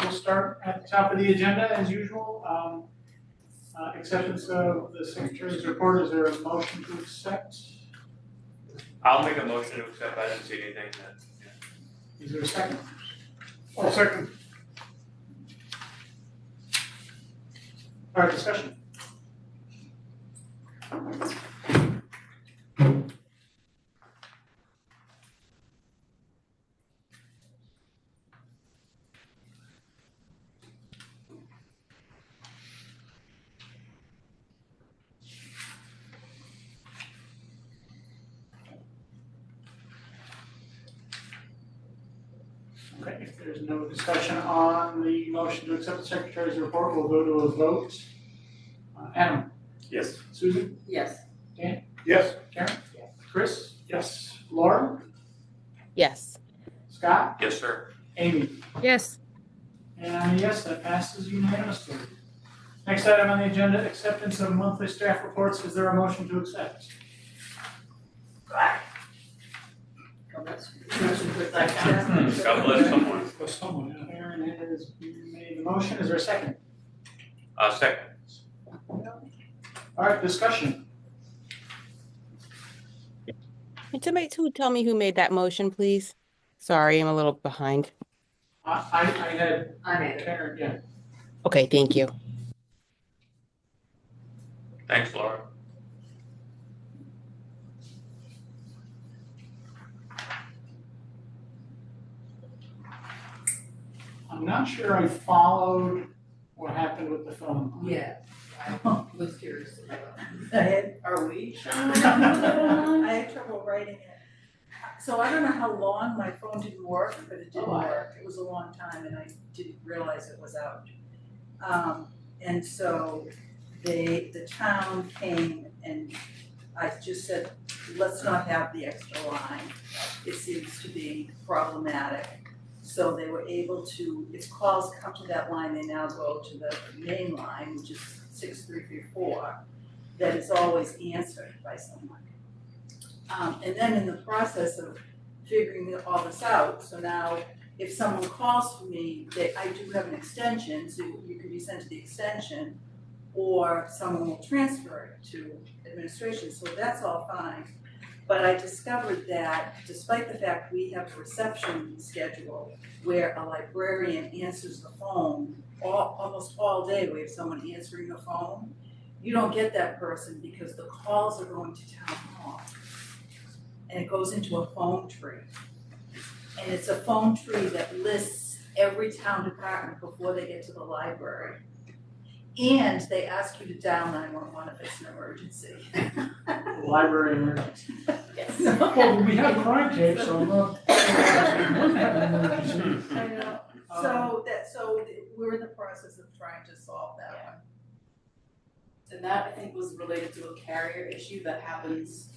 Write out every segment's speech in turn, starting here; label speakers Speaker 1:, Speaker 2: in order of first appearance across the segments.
Speaker 1: we'll start at the top of the agenda as usual. Acceptance of the secretary's report. Is there a motion to accept?
Speaker 2: I'll make a motion to accept. I didn't see anything that. Yeah.
Speaker 1: Is there a second? Oh, second. All right, discussion. Okay, if there's no discussion on the motion to accept the secretary's report, we'll go to a vote. Adam?
Speaker 2: Yes.
Speaker 1: Susan?
Speaker 3: Yes.
Speaker 1: Dan?
Speaker 2: Yes.
Speaker 1: Karen? Yes. Chris? Yes. Laura?
Speaker 4: Yes.
Speaker 1: Scott?
Speaker 2: Yes, sir.
Speaker 1: Amy?
Speaker 4: Yes.
Speaker 1: And I'm a yes, that passes unanimously. Next item on the agenda, acceptance of monthly staff reports. Is there a motion to accept?
Speaker 2: God bless someone.
Speaker 1: For someone. Aaron has made the motion. Is there a second?
Speaker 2: Second.
Speaker 1: All right, discussion.
Speaker 4: Can somebody tell me who made that motion, please? Sorry, I'm a little behind.
Speaker 1: I had
Speaker 3: I made it.
Speaker 1: Karen, yeah.
Speaker 4: Okay, thank you.
Speaker 2: Thanks, Laura.
Speaker 1: I'm not sure I followed what happened with the phone.
Speaker 3: Yeah, I was curious about Are we?
Speaker 5: I had trouble writing it. So I don't know how long my phone didn't work, but it didn't work. It was a long time and I didn't realize it was out. And so the town came and I just said, let's not have the extra line. It seems to be problematic. So they were able to, if calls come to that line, they now go to the main line, which is 6334, that is always answered by someone. And then in the process of figuring all this out, so now if someone calls for me, I do have an extension, so you can be sent to the extension, or someone will transfer it to administration, so that's all fine. But I discovered that despite the fact we have a reception schedule where a librarian answers the phone, almost all day we have someone answering the phone, you don't get that person because the calls are going to town hall. And it goes into a phone tree. And it's a phone tree that lists every town department before they get to the library. And they ask you to dial 911 if it's an emergency.
Speaker 1: Library emergency.
Speaker 5: Yes.
Speaker 1: Well, we have crime tape, so I'm not.
Speaker 5: I know. So we're in the process of trying to solve that one.
Speaker 3: And that I think was related to a carrier issue that happens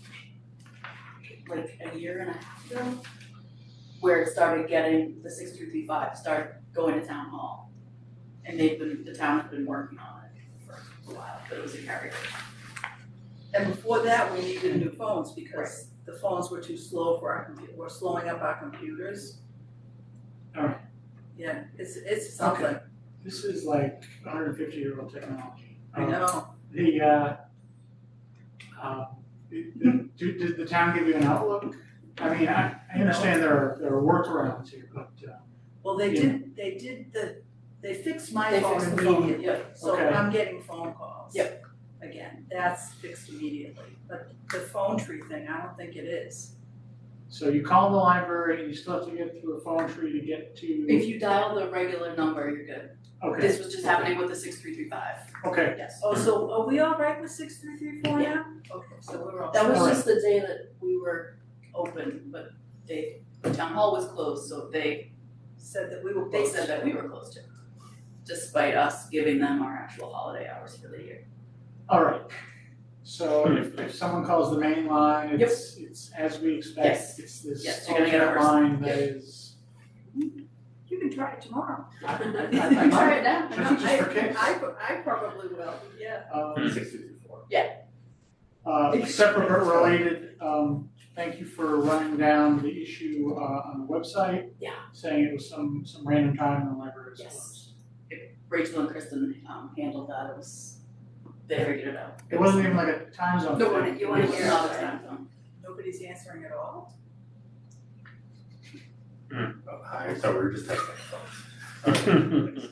Speaker 3: like a year and a half ago, where it started getting, the 6335 started going to town hall. And the town has been working on it for a while, but it was a carrier issue.
Speaker 5: And before that, we needed new phones because the phones were too slow for our computer, we're slowing up our computers.
Speaker 1: Alright.
Speaker 5: Yeah, it's something.
Speaker 1: Okay. This is like 150-year-old technology.
Speaker 5: I know.
Speaker 1: Did the town give you an outlook? I mean, I understand there are workarounds here, but
Speaker 5: Well, they fixed my
Speaker 3: They
Speaker 5: phone
Speaker 3: fixed the phone,
Speaker 5: immediately,
Speaker 3: yep.
Speaker 5: so
Speaker 1: Okay.
Speaker 5: I'm getting phone calls.
Speaker 3: Yep.
Speaker 5: Again, that's fixed immediately, but the phone tree thing, I don't think it is.
Speaker 1: so you call the library and you still have to get through a phone tree to get to.
Speaker 3: If you dial the regular number, you're good.
Speaker 1: Okay.
Speaker 3: This was just happening with the 6335.
Speaker 1: Okay.
Speaker 3: Yes.
Speaker 5: Oh, so are we all right with 6334 now? Okay, so we're all.
Speaker 3: That was
Speaker 1: All right.
Speaker 3: just the day that we were open, but the town hall was closed, so they
Speaker 5: Said that we were.
Speaker 3: They said that we were closed too, despite us giving them our actual holiday hours for the year.
Speaker 1: All right. So if someone calls the main line, it's as we expect.
Speaker 3: Yes.
Speaker 1: It's this
Speaker 3: Yes, you're gonna get a
Speaker 1: alternate
Speaker 3: person.
Speaker 1: line that
Speaker 3: Yep.
Speaker 1: is.
Speaker 5: You can try it tomorrow.
Speaker 1: I
Speaker 3: Try it now.
Speaker 1: Just for kicks.
Speaker 5: I probably will, yeah.
Speaker 2: 6334.
Speaker 1: Separate but related, thank you for running down the issue on the website.
Speaker 3: Yeah.
Speaker 1: Saying it was some random time and the library was
Speaker 3: Yes.
Speaker 1: closed.
Speaker 3: Rachel and Kristen handled that, they figured it out.
Speaker 1: It wasn't even like a time zone.
Speaker 3: No,
Speaker 1: thing.
Speaker 3: you wanna hear all the time zone.
Speaker 5: Nobody's answering at all?
Speaker 6: Oh, hi, I thought we were just texting phones.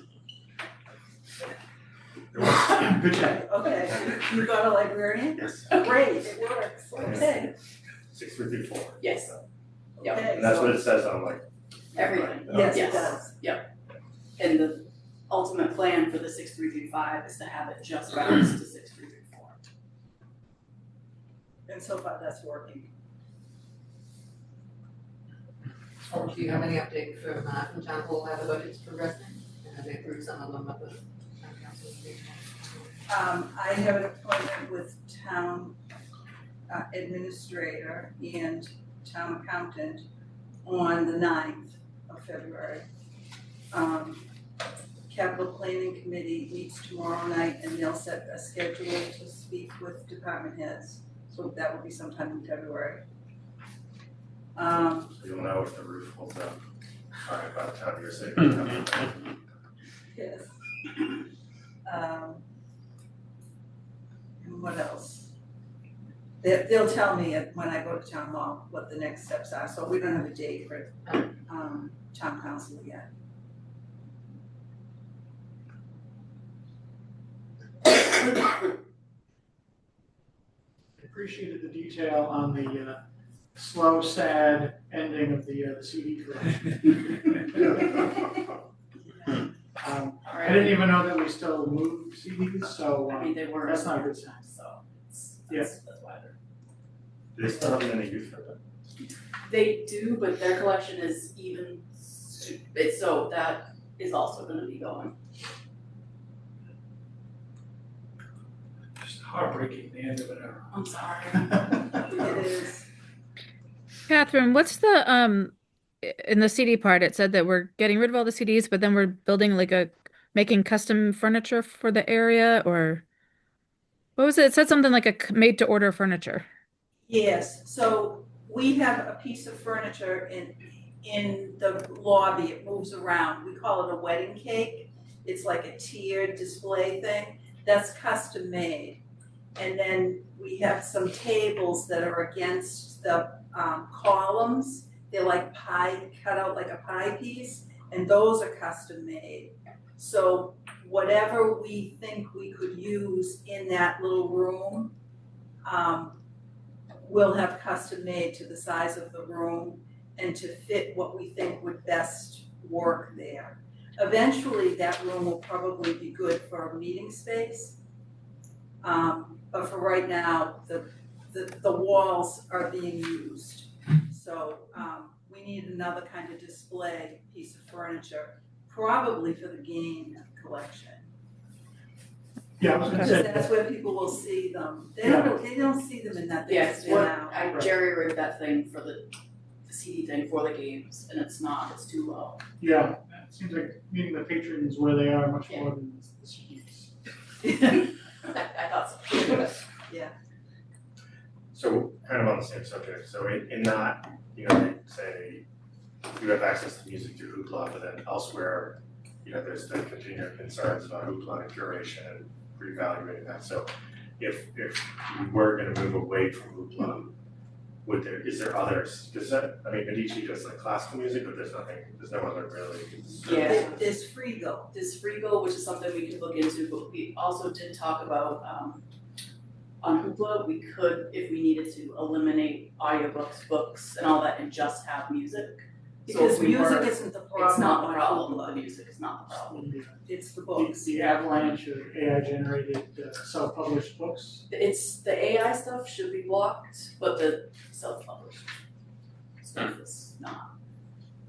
Speaker 1: Good check.
Speaker 5: Okay, you got a librarian?
Speaker 6: Yes,
Speaker 5: Great, it works, okay,
Speaker 6: 6334.
Speaker 3: Yes, Yep.
Speaker 5: okay,
Speaker 6: And that's
Speaker 5: so-
Speaker 6: what it says on like.
Speaker 3: everything.
Speaker 5: Yes, it
Speaker 3: Yes.
Speaker 5: does.
Speaker 3: And the ultimate plan for the 6335 is to have it just routes to 6334.
Speaker 5: And so far, that's working.
Speaker 7: Do you have any update from town hall, how the budget's progressing? And have they approved some of them at the town council meeting?
Speaker 5: I have an appointment with town administrator and town accountant on the 9th of February. Capital Planning Committee meets tomorrow night and they'll set a schedule to speak with department heads. So that will be sometime in February.
Speaker 6: So you'll know if the roof holds up. Alright, by the time you're saying.
Speaker 5: Yes. And what else? They'll tell me when I go to town hall what the next steps are, so we don't have a date for town council yet.
Speaker 1: Appreciated the detail on the slow, sad ending of the CD collection. I didn't even know that we still moved CDs, so
Speaker 3: I mean, they were.
Speaker 1: that's not a good sign.
Speaker 3: So,
Speaker 1: Yeah.
Speaker 3: that's why they're.
Speaker 6: Do they still have any youth for that?
Speaker 3: They do, but their collection is even, so that is also gonna be going.
Speaker 1: Just heartbreaking, the end of it ever.
Speaker 3: I'm sorry.
Speaker 5: It is,
Speaker 8: Catherine, what's the in the CD part? It said that we're getting rid of all the CDs, but then we're building making custom furniture for the area, or what was it? It said something like a made to order furniture.
Speaker 5: yes, so we have a piece of furniture in the lobby, it moves around, we call it a wedding cake. It's like a tiered display thing, that's custom made. And then we have some tables that are against the columns, they're like pie, cut out like a pie piece, and those are custom made. So whatever we think we could use in that little room, we'll have custom made to the size of the room and to fit what we think would best work there. Eventually, that room will probably be good for a meeting space. But for right now, the walls are being used. So we need another kind of display piece of furniture, probably for the game collection.
Speaker 1: Yeah, I was gonna
Speaker 5: Because
Speaker 1: say,
Speaker 5: that's where people will see them. They don't see them in that big
Speaker 3: Yes,
Speaker 5: display now.
Speaker 3: I jerry-rigged that thing for the CD thing for the games, and it's too low.
Speaker 1: yeah, it seems like meeting the patrons where they are much more than the CDs.
Speaker 3: I thought so.
Speaker 6: So kind of on the same subject, so in that, you know, they say you have access to music through Hoopla, but then elsewhere, you know, there's the continuing concerns about Hoopla and curation and reevaluating that. So if we were gonna move away from Hoopla, is there others? Cause that, I mean, Medici does like classical music, but there's no other really.
Speaker 3: Yeah.
Speaker 5: There's Frigo.
Speaker 3: This Frigo, which is something we could look into, but we also did talk about, on Hoopla, we could, if we needed to, eliminate audiobooks, books, and all that, and just have music. So
Speaker 5: Because
Speaker 3: if we
Speaker 5: music
Speaker 3: were,
Speaker 5: isn't the problem
Speaker 3: it's not the
Speaker 5: on
Speaker 3: problem,
Speaker 5: Hoopla.
Speaker 3: the music is not the problem.
Speaker 5: It's the books.
Speaker 1: The avalanche of AI-generated self-published books.
Speaker 3: It's, the AI stuff should be blocked, but the self-published stuff is not.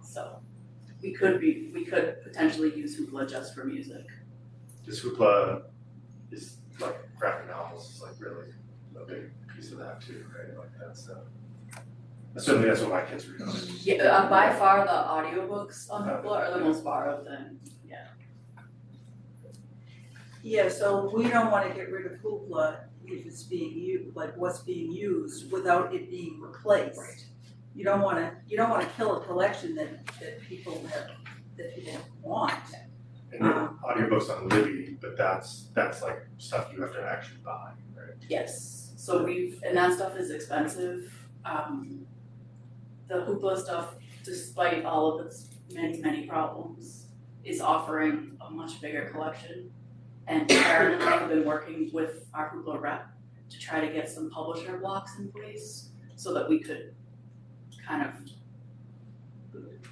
Speaker 3: So, we could potentially use Hoopla just for music.
Speaker 6: Cause Hoopla is like graphic novels is like really a big piece of that too, right? Like that's certainly that's what my kids read on it.
Speaker 3: Yeah, by far the audiobooks on Hoopla are the most borrowed thing, yeah.
Speaker 5: Yeah, so we don't wanna get rid of Hoopla if it's being used, like what's being used without it being replaced.
Speaker 3: Right.
Speaker 5: You don't wanna kill a collection that people want.
Speaker 6: And your audiobooks on Libby, but that's like stuff you have to actually buy, right?
Speaker 3: Yes, so and that stuff is expensive. The Hoopla stuff, despite all of its many problems, is offering a much bigger collection. And Karen and I have been working with our Hoopla rep to try to get some publisher blocks in place so that we could kind of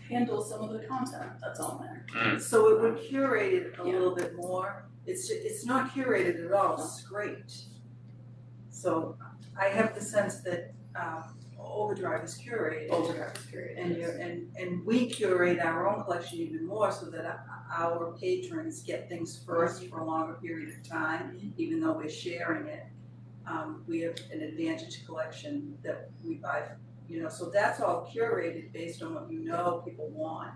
Speaker 3: handle some of the content that's on there.
Speaker 5: So it would curate it a little bit more. It's not curated at all, it's scraped. So I have the sense that Overdrive is curated.
Speaker 3: Overdrive is curated.
Speaker 5: And we curate our own collection even more so that our patrons get things first for a longer period of time, even though we're sharing it. We have an Advantage collection that we buy, so that's all curated based on what people want.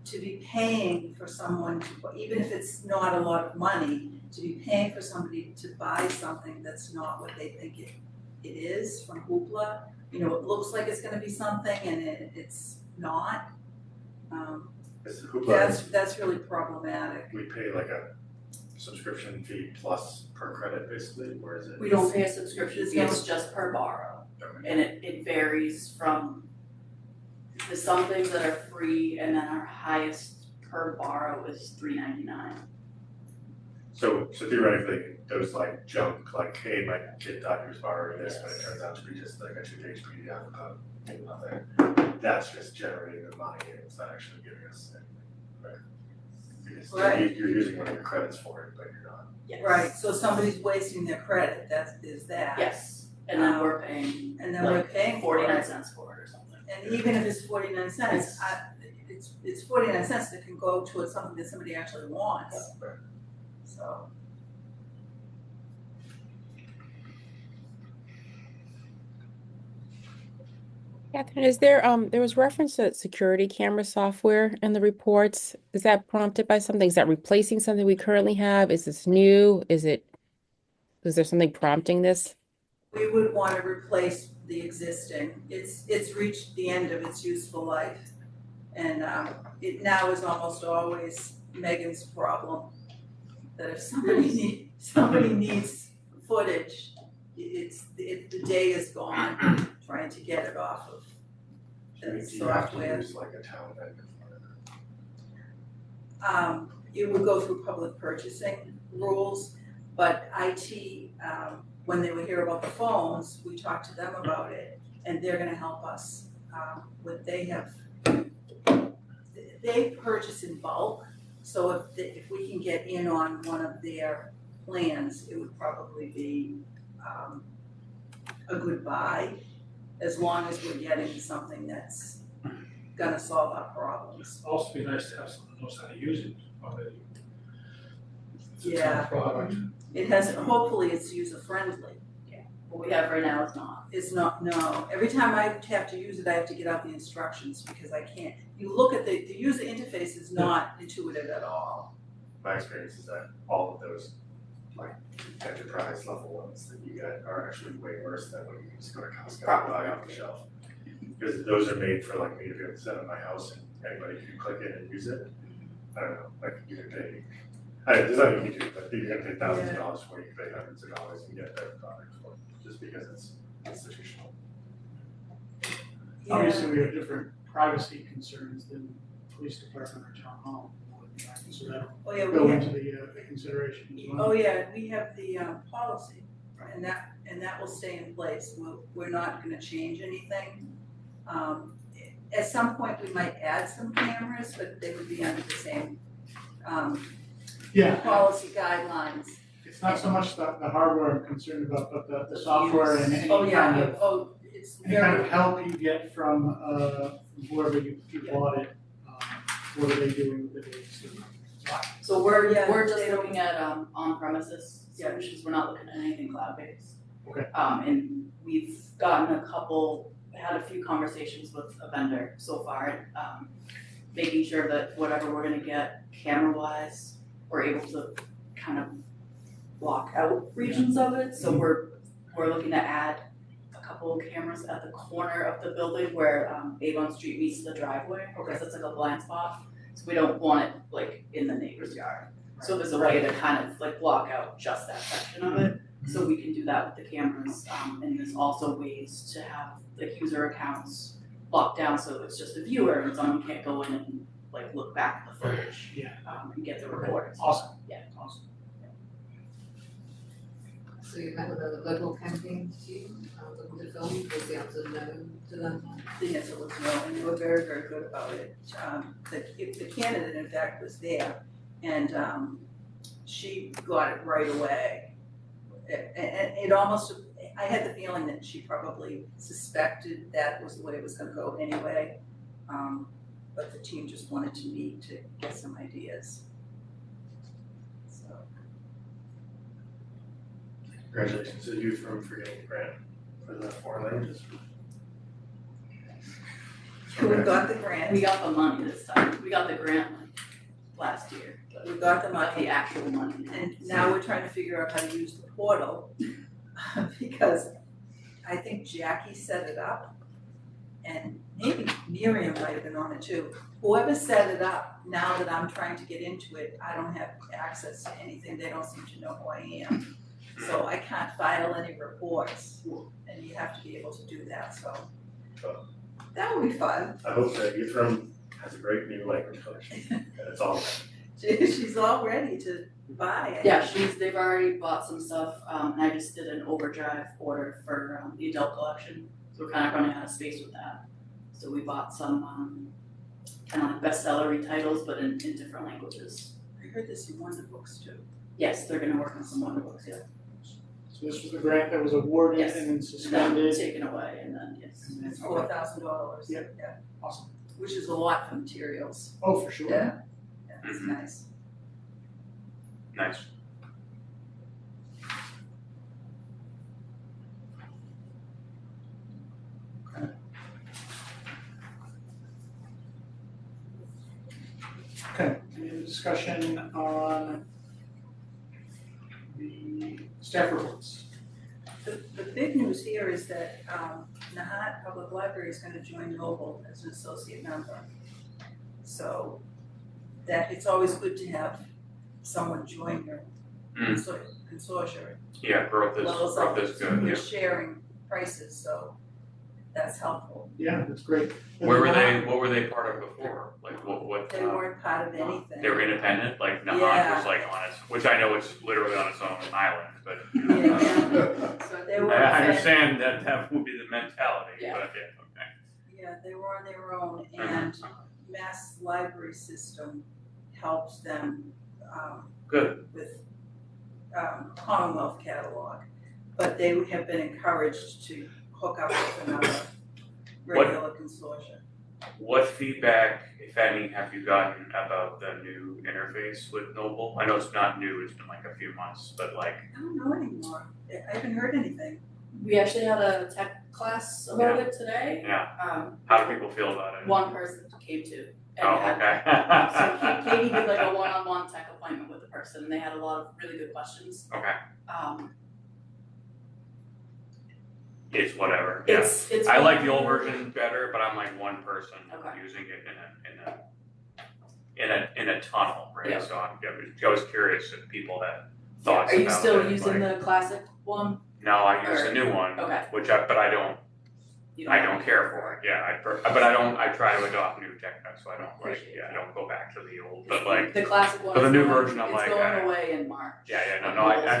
Speaker 5: To be paying for someone even if it's not a lot of money, to be paying for somebody to buy something that's not what they think it is from Hoopla, it looks like it's gonna be something and it's not.
Speaker 6: It's Hoopla,
Speaker 5: That's really problematic.
Speaker 6: we pay like a subscription fee plus per credit basically, or is it?
Speaker 3: We don't pay a subscription fee, it's just per borrow.
Speaker 6: Okay.
Speaker 3: And it varies from, there's some things that are free and then our highest per borrow is $3.99.
Speaker 6: So theoretically, those like junk, like, hey, my kid thought he was borrowing this, but it turns out to be just like a 2-page PDF about nothing. That's just generating the money and it's not actually giving us anything, right? Because
Speaker 5: Right.
Speaker 6: you're using one of your credits for it, but you're not.
Speaker 3: Yes.
Speaker 5: Right, so somebody's wasting their credit, that.
Speaker 3: Yes, and then we're paying
Speaker 5: And then we're paying for it.
Speaker 3: 49 cents for it or something.
Speaker 5: And even if it's 49 cents, it's 49 cents that can go towards something that somebody actually wants.
Speaker 6: Right.
Speaker 5: So.
Speaker 4: Catherine, is there was reference to security camera software in the reports. Is that prompted by something? Is that replacing something we currently have? Is this new? Is there something prompting this?
Speaker 5: We would want to replace the existing. It's reached the end of its useful life. And it now is almost always Megan's problem. That if somebody needs footage, the day is gone trying to get it off of the
Speaker 6: Do you have to
Speaker 5: software.
Speaker 6: use like a town vendor for it?
Speaker 5: It would go through public purchasing rules, but IT, when they would hear about the phones, we talked to them about it, and they're gonna help us. They purchase in bulk, so if we can get in on one of their plans, it would probably be a good buy, as long as we're getting something that's gonna solve our problems.
Speaker 1: Also be nice to have someone who knows how to use it already. It's a tough
Speaker 5: Yeah.
Speaker 1: product.
Speaker 5: It has, hopefully it's user friendly.
Speaker 3: What we have right now is not.
Speaker 5: It's not, no. Every time I have to use it, I have to get out the instructions because I can't. You look at the user interface is not intuitive at all.
Speaker 6: My experience is that all of those like enterprise level ones that you get are actually way worse than when you can just go to Costco and buy off the shelf. Because those are made for like me to be able to set up my house and anybody can click in and use it. I don't know, like you can pay, there's nothing you can do, but you're gonna pay thousands of dollars for it, you can pay hundreds of dollars and get that product for it, just because it's institutional.
Speaker 1: Obviously, we have different privacy concerns than police department or town hall. So that'll
Speaker 5: Oh yeah,
Speaker 1: go
Speaker 5: we have,
Speaker 1: into the consideration as well.
Speaker 5: oh yeah, we have the policy, and that will stay in place. We're not gonna change anything. At some point, we might add some cameras, but they would be under the same
Speaker 1: Yeah,
Speaker 5: policy guidelines.
Speaker 1: it's not so much the hardware I'm concerned about, but the software and any
Speaker 5: Oh
Speaker 1: kind
Speaker 5: yeah,
Speaker 1: of,
Speaker 5: it's
Speaker 1: any kind of
Speaker 5: very,
Speaker 1: help you get from whoever you bought it. What are they doing with it?
Speaker 3: So we're
Speaker 5: Yeah,
Speaker 3: just
Speaker 5: they don't-
Speaker 3: looking at on premises
Speaker 5: Yeah.
Speaker 3: solutions, we're not looking at anything cloud based.
Speaker 1: Okay.
Speaker 3: And we've gotten had a few conversations with a vendor so far, making sure that whatever we're gonna get camera wise, we're able to kind of block out regions of it, so we're looking to add a couple of cameras at the corner of the building where Avon Street meets the driveway, because it's like a blind spot. So we don't want it like in the neighbor's yard. So there's a way to kind of like block out just that section of it. So we can do that with the cameras, and there's also ways to have like user accounts locked down so it's just a viewer and someone can't go in and like look back at the footage.
Speaker 1: Yeah.
Speaker 3: And get the reports.
Speaker 1: Awesome.
Speaker 3: Yeah.
Speaker 1: Awesome.
Speaker 7: So you met with a local campaign team, looking to film, was the answer no to them?
Speaker 5: The answer was no, and they were very, very good about it. The candidate, in fact, was there, and she got it right away. And it almost, I had the feeling that she probably suspected that was the way it was gonna go anyway. But the team just wanted to meet to get some ideas. So,
Speaker 6: Congratulations to you for getting the grant for the foreign languages.
Speaker 5: we got the grant,
Speaker 3: We got the money this time. We got the grant like last year, but
Speaker 5: we got the
Speaker 3: not
Speaker 5: money,
Speaker 3: the actual money.
Speaker 5: and now we're trying to figure out how to use the portal. Because I think Jackie set it up, and maybe Miriam might have been on it too. Whoever set it up, now that I'm trying to get into it, I don't have access to anything, they don't seem to know who I am. So I can't file any reports, and you have to be able to do that, so. That would be fun.
Speaker 6: I hope that your firm has a great new language collection, and it's all.
Speaker 5: She's all ready to buy it.
Speaker 3: Yeah, they've already bought some stuff, and I just did an overdrive order for the adult collection, so we're kind of running out of space with that. So we bought some kind of like bestseller titles, but in different languages.
Speaker 5: I heard there's some wonder books too.
Speaker 3: Yes, they're gonna work on some wonder books, yeah.
Speaker 1: So this was the grant that was awarded
Speaker 3: Yes.
Speaker 1: and then
Speaker 3: And then
Speaker 1: suspended.
Speaker 3: taken away, and then, yes.
Speaker 1: And then-
Speaker 5: It's $4,000.
Speaker 1: Yep.
Speaker 5: Yeah,
Speaker 1: Awesome.
Speaker 5: which is a lot for materials.
Speaker 1: Oh, for sure.
Speaker 5: Yeah, it's
Speaker 2: Mhm.
Speaker 5: nice.
Speaker 2: Nice.
Speaker 1: Okay, any other discussion on the staff reports?
Speaker 5: The big news here is that Nahat Public Library is gonna join Noble as an associate member. So that, it's always good to have someone join your
Speaker 2: Mm.
Speaker 5: consortium.
Speaker 2: Yeah, growth
Speaker 5: Well,
Speaker 2: is good,
Speaker 5: we're
Speaker 2: yeah.
Speaker 5: sharing prices, so that's helpful.
Speaker 1: Yeah, that's great.
Speaker 2: What were they part of before? Like what,
Speaker 5: They weren't part of anything.
Speaker 2: they were independent, like Nahat
Speaker 5: Yeah.
Speaker 2: was like on its, which I know it's literally on its own island, but
Speaker 5: Yeah, so they were.
Speaker 2: I understand that would be the mentality, but
Speaker 3: Yeah.
Speaker 2: yeah, okay.
Speaker 5: Yeah, they were on their own, and Mass Library System helps them
Speaker 2: Good.
Speaker 5: with Commonwealth catalog. But they have been encouraged to hook up with another regular consortium.
Speaker 2: What feedback, if any, have you gotten about the new interface with Noble? I know it's not new, it's been like a few months, but like,
Speaker 5: I don't know anymore, I haven't heard anything.
Speaker 3: We actually had a tech class about it today.
Speaker 2: yeah, how do people feel about it?
Speaker 3: One person came to and
Speaker 2: Oh,
Speaker 3: had
Speaker 2: okay.
Speaker 3: So Katie did like a one-on-one tech appointment with the person, and they had a lot of really good questions.
Speaker 2: Okay,
Speaker 3: Um,
Speaker 2: it's whatever, yeah.
Speaker 3: it's.
Speaker 2: I like the old version better, but I'm like one person
Speaker 3: Okay.
Speaker 2: using it in a tunnel, right?
Speaker 3: Yeah.
Speaker 2: So I was curious if people had thoughts
Speaker 3: Are
Speaker 2: about it.
Speaker 3: you still using
Speaker 2: like,
Speaker 3: the classic one?
Speaker 2: No, I use
Speaker 3: or-
Speaker 2: the new one,
Speaker 3: Okay.
Speaker 2: but I don't
Speaker 3: You
Speaker 2: I don't care for it, yeah, but I try to adopt new tech, so I don't like,
Speaker 3: Appreciate
Speaker 2: yeah, I
Speaker 3: that.
Speaker 2: don't go back to the old, but like,
Speaker 3: The classic one
Speaker 2: but the
Speaker 3: is
Speaker 2: new
Speaker 3: going-
Speaker 2: version, I'm like,
Speaker 3: It's going away in March.
Speaker 2: yeah,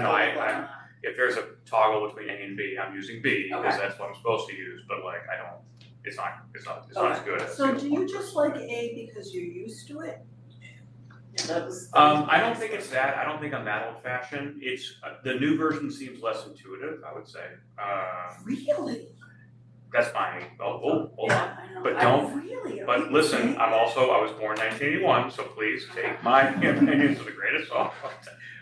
Speaker 2: I if there's a toggle between A and B, I'm using B, because
Speaker 3: Okay.
Speaker 2: that's what I'm supposed to use, but like, I don't, it's not as
Speaker 3: Okay.
Speaker 2: good as.
Speaker 5: So
Speaker 2: the
Speaker 5: do
Speaker 2: old
Speaker 5: you just
Speaker 2: version.
Speaker 5: like A because you're used to it?
Speaker 3: Yeah, that was.
Speaker 2: I don't think it's that, I don't think I'm that old fashioned, it's, the new version seems less intuitive, I would say,
Speaker 5: Really?
Speaker 2: that's my, hold on.
Speaker 3: Yeah, I know.
Speaker 2: But
Speaker 3: I-
Speaker 2: don't-
Speaker 5: Really? Are
Speaker 2: But
Speaker 5: you
Speaker 2: listen,
Speaker 5: kidding?
Speaker 2: I was born 1981, so please take my opinions with a grain of salt.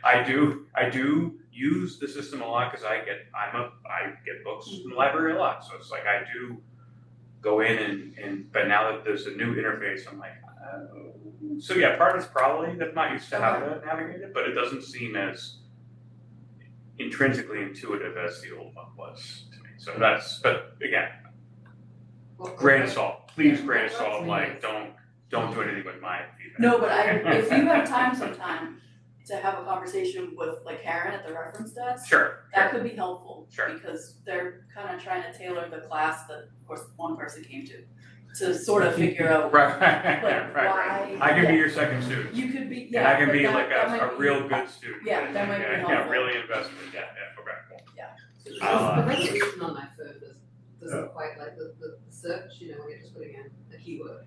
Speaker 2: I do use the system a lot because I get books from the library a lot, so it's like I do go in and but now that there's a new interface, I'm like, so yeah, part of it's probably that I'm not used to how to navigate it, but it doesn't seem as intrinsically intuitive as the old one was to me. So that's, but again, grain of salt. Please, grain of salt. Like, don't do anything with my feedback.
Speaker 3: No, but if you have time sometime to have a conversation with like Karen at the reference desk,
Speaker 2: Sure.
Speaker 3: that could be helpful.
Speaker 2: Sure.
Speaker 3: Because they're kind of trying to tailor the class that, of course, one person came to sort of figure out.
Speaker 2: Right.
Speaker 3: Like,
Speaker 2: Right.
Speaker 3: why-
Speaker 2: I can be
Speaker 3: yeah.
Speaker 2: your second student.
Speaker 3: You could be,
Speaker 2: And
Speaker 3: yeah.
Speaker 2: I can
Speaker 3: but
Speaker 2: be
Speaker 3: that-
Speaker 2: like
Speaker 3: that might
Speaker 2: a
Speaker 3: be-
Speaker 2: real good student.
Speaker 3: Yeah, that might be
Speaker 2: Yeah,
Speaker 3: helpful.
Speaker 2: really invested. Yeah, okay, cool.
Speaker 7: The resolution on my phone doesn't quite like the search, you know, when you're just putting in a keyword.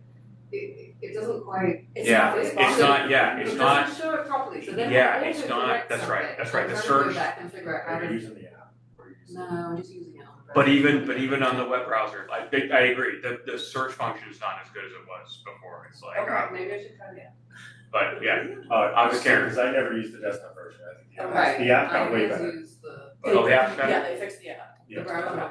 Speaker 7: It doesn't quite.
Speaker 3: It's
Speaker 2: Yeah,
Speaker 3: not
Speaker 2: it's
Speaker 3: responsive.
Speaker 2: not, yeah, it's
Speaker 7: It
Speaker 2: not,
Speaker 7: doesn't show it properly, so then.
Speaker 2: Yeah,
Speaker 7: I
Speaker 2: it's
Speaker 7: also
Speaker 2: not-
Speaker 7: correct
Speaker 2: that's right,
Speaker 7: something.
Speaker 2: that's right, the
Speaker 7: I'm trying to
Speaker 2: search-
Speaker 7: go back and figure out how
Speaker 6: Are you
Speaker 7: to.
Speaker 6: using the app? Or are you using
Speaker 7: No, I'm just using it on the.
Speaker 2: but
Speaker 7: browser.
Speaker 2: even on the web browser, I agree, the search function is not as good as it was before. It's like,
Speaker 3: Okay, maybe I should try it.
Speaker 2: but yeah,
Speaker 6: I was scared because I never used the desktop version. I think
Speaker 7: Right.
Speaker 6: the app got way
Speaker 7: I
Speaker 6: better.
Speaker 7: always use the.
Speaker 2: Oh, the app's better?
Speaker 3: Yeah, they fixed the app.
Speaker 7: The browser on the phone.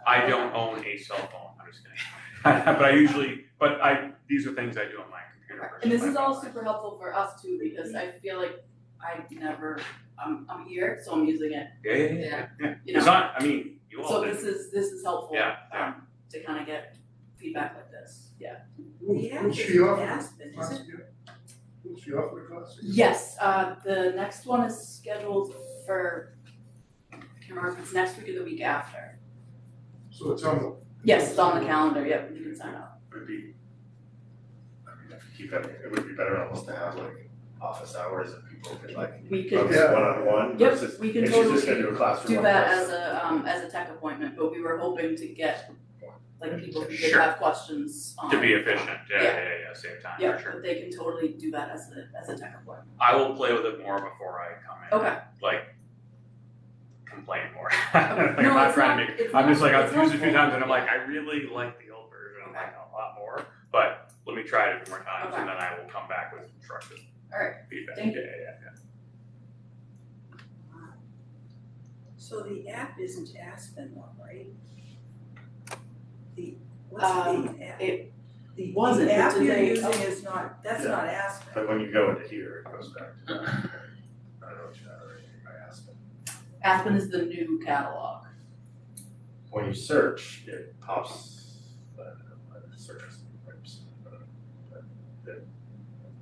Speaker 2: I don't own a cell phone, I'm just kidding. But these are things I do on my computer. versus
Speaker 3: And this
Speaker 2: my
Speaker 3: is all
Speaker 2: phone.
Speaker 3: super helpful for us too, because I feel like I'm here, so I'm using it,
Speaker 2: Yeah.
Speaker 3: you know.
Speaker 2: It's not, I mean, you all
Speaker 3: So
Speaker 2: did.
Speaker 3: this is helpful,
Speaker 2: Yeah.
Speaker 3: to kind of get feedback like this, yeah.
Speaker 5: The app
Speaker 9: Who's she off?
Speaker 5: Aspen, is it?
Speaker 9: Who's she off with class?
Speaker 3: Yes, the next one is scheduled for, I can't remember if it's next week or the week after.
Speaker 9: So it's on the.
Speaker 3: Yes, it's on the calendar, yep, you can sign up.
Speaker 6: Would be, I mean, if you keep that, it would be better almost to have like office hours that people could like
Speaker 3: We could,
Speaker 6: focus
Speaker 9: Yeah.
Speaker 6: one-on-one
Speaker 3: Yep,
Speaker 6: versus
Speaker 3: we can
Speaker 6: if she's just
Speaker 3: totally
Speaker 6: gonna do a class for
Speaker 3: do
Speaker 6: one
Speaker 3: that
Speaker 6: person.
Speaker 3: as a tech appointment, but we were hoping to get, like, people who could
Speaker 2: Sure.
Speaker 3: have questions
Speaker 2: To be
Speaker 3: on.
Speaker 2: efficient, yeah, save time,
Speaker 3: Yeah,
Speaker 2: for sure.
Speaker 3: but they can totally do that as a tech appointment.
Speaker 2: I will play with it more before I come in.
Speaker 3: Okay.
Speaker 2: Like, complain more.
Speaker 3: Okay.
Speaker 2: Like,
Speaker 3: No,
Speaker 2: I'm not
Speaker 3: it's
Speaker 2: trying
Speaker 3: not-
Speaker 2: to be,
Speaker 3: it's
Speaker 2: I'm
Speaker 3: not-
Speaker 2: just like, I've
Speaker 3: it's
Speaker 2: used it a few
Speaker 3: helpful.
Speaker 2: times and I'm like, I really like the old version,
Speaker 3: Okay.
Speaker 2: like a lot more. But let me try it a few more times
Speaker 3: Okay.
Speaker 2: and then I will come back with constructive
Speaker 3: Alright,
Speaker 2: feedback.
Speaker 3: thank you.
Speaker 2: Yeah.
Speaker 5: So the app isn't Aspen though, right? What's the app?
Speaker 3: it
Speaker 5: The
Speaker 3: wasn't, but
Speaker 5: app
Speaker 3: did
Speaker 5: you're
Speaker 3: they-
Speaker 5: using is not, that's
Speaker 6: Yeah.
Speaker 5: not Aspen.
Speaker 6: But when you go into here, it goes back to, I don't know what you have already, I asked them.
Speaker 3: Aspen is the new catalog.
Speaker 6: When you search, it pops, searches,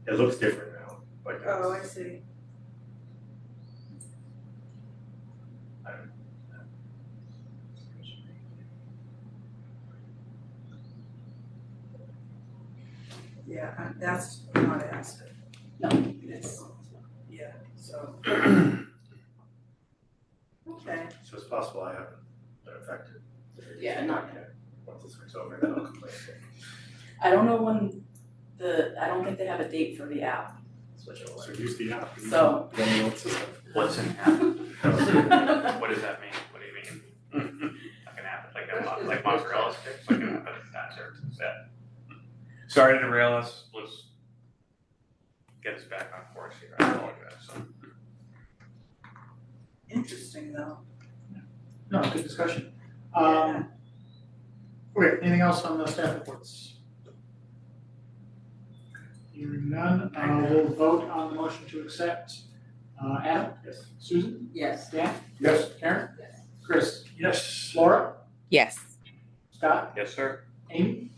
Speaker 6: it looks different now, like
Speaker 5: Oh, I
Speaker 6: it's,
Speaker 5: see. Yeah, that's not Aspen.
Speaker 3: No.
Speaker 5: It's, yeah, so. Okay,
Speaker 6: so it's possible I haven't been affected.
Speaker 3: Yeah, not
Speaker 6: Once it switches over, then I'll complain.
Speaker 3: I don't know when I don't think they have a date for the app switch
Speaker 6: So
Speaker 3: over.
Speaker 6: use the app.
Speaker 3: So-
Speaker 6: Then you won't see it.
Speaker 2: What's an app? What does that mean? What do you mean? Like an app, like mozzarella sticks, like an app, that's it. Sorry to derail us, let's get us back on course here, I apologize, so.
Speaker 5: interesting though.
Speaker 1: No, good discussion.
Speaker 5: Yeah.
Speaker 1: Okay, anything else on the staff reports? Hearing none, we'll vote on the motion to accept. Adam?
Speaker 6: Yes.
Speaker 1: Susan?
Speaker 3: Yes.
Speaker 1: Dan?
Speaker 9: Yes.
Speaker 1: Karen?
Speaker 7: Yes.
Speaker 1: Chris?
Speaker 9: Yes.
Speaker 1: Laura?
Speaker 4: Yes.
Speaker 1: Scott?
Speaker 2: Yes, sir.
Speaker 1: Amy?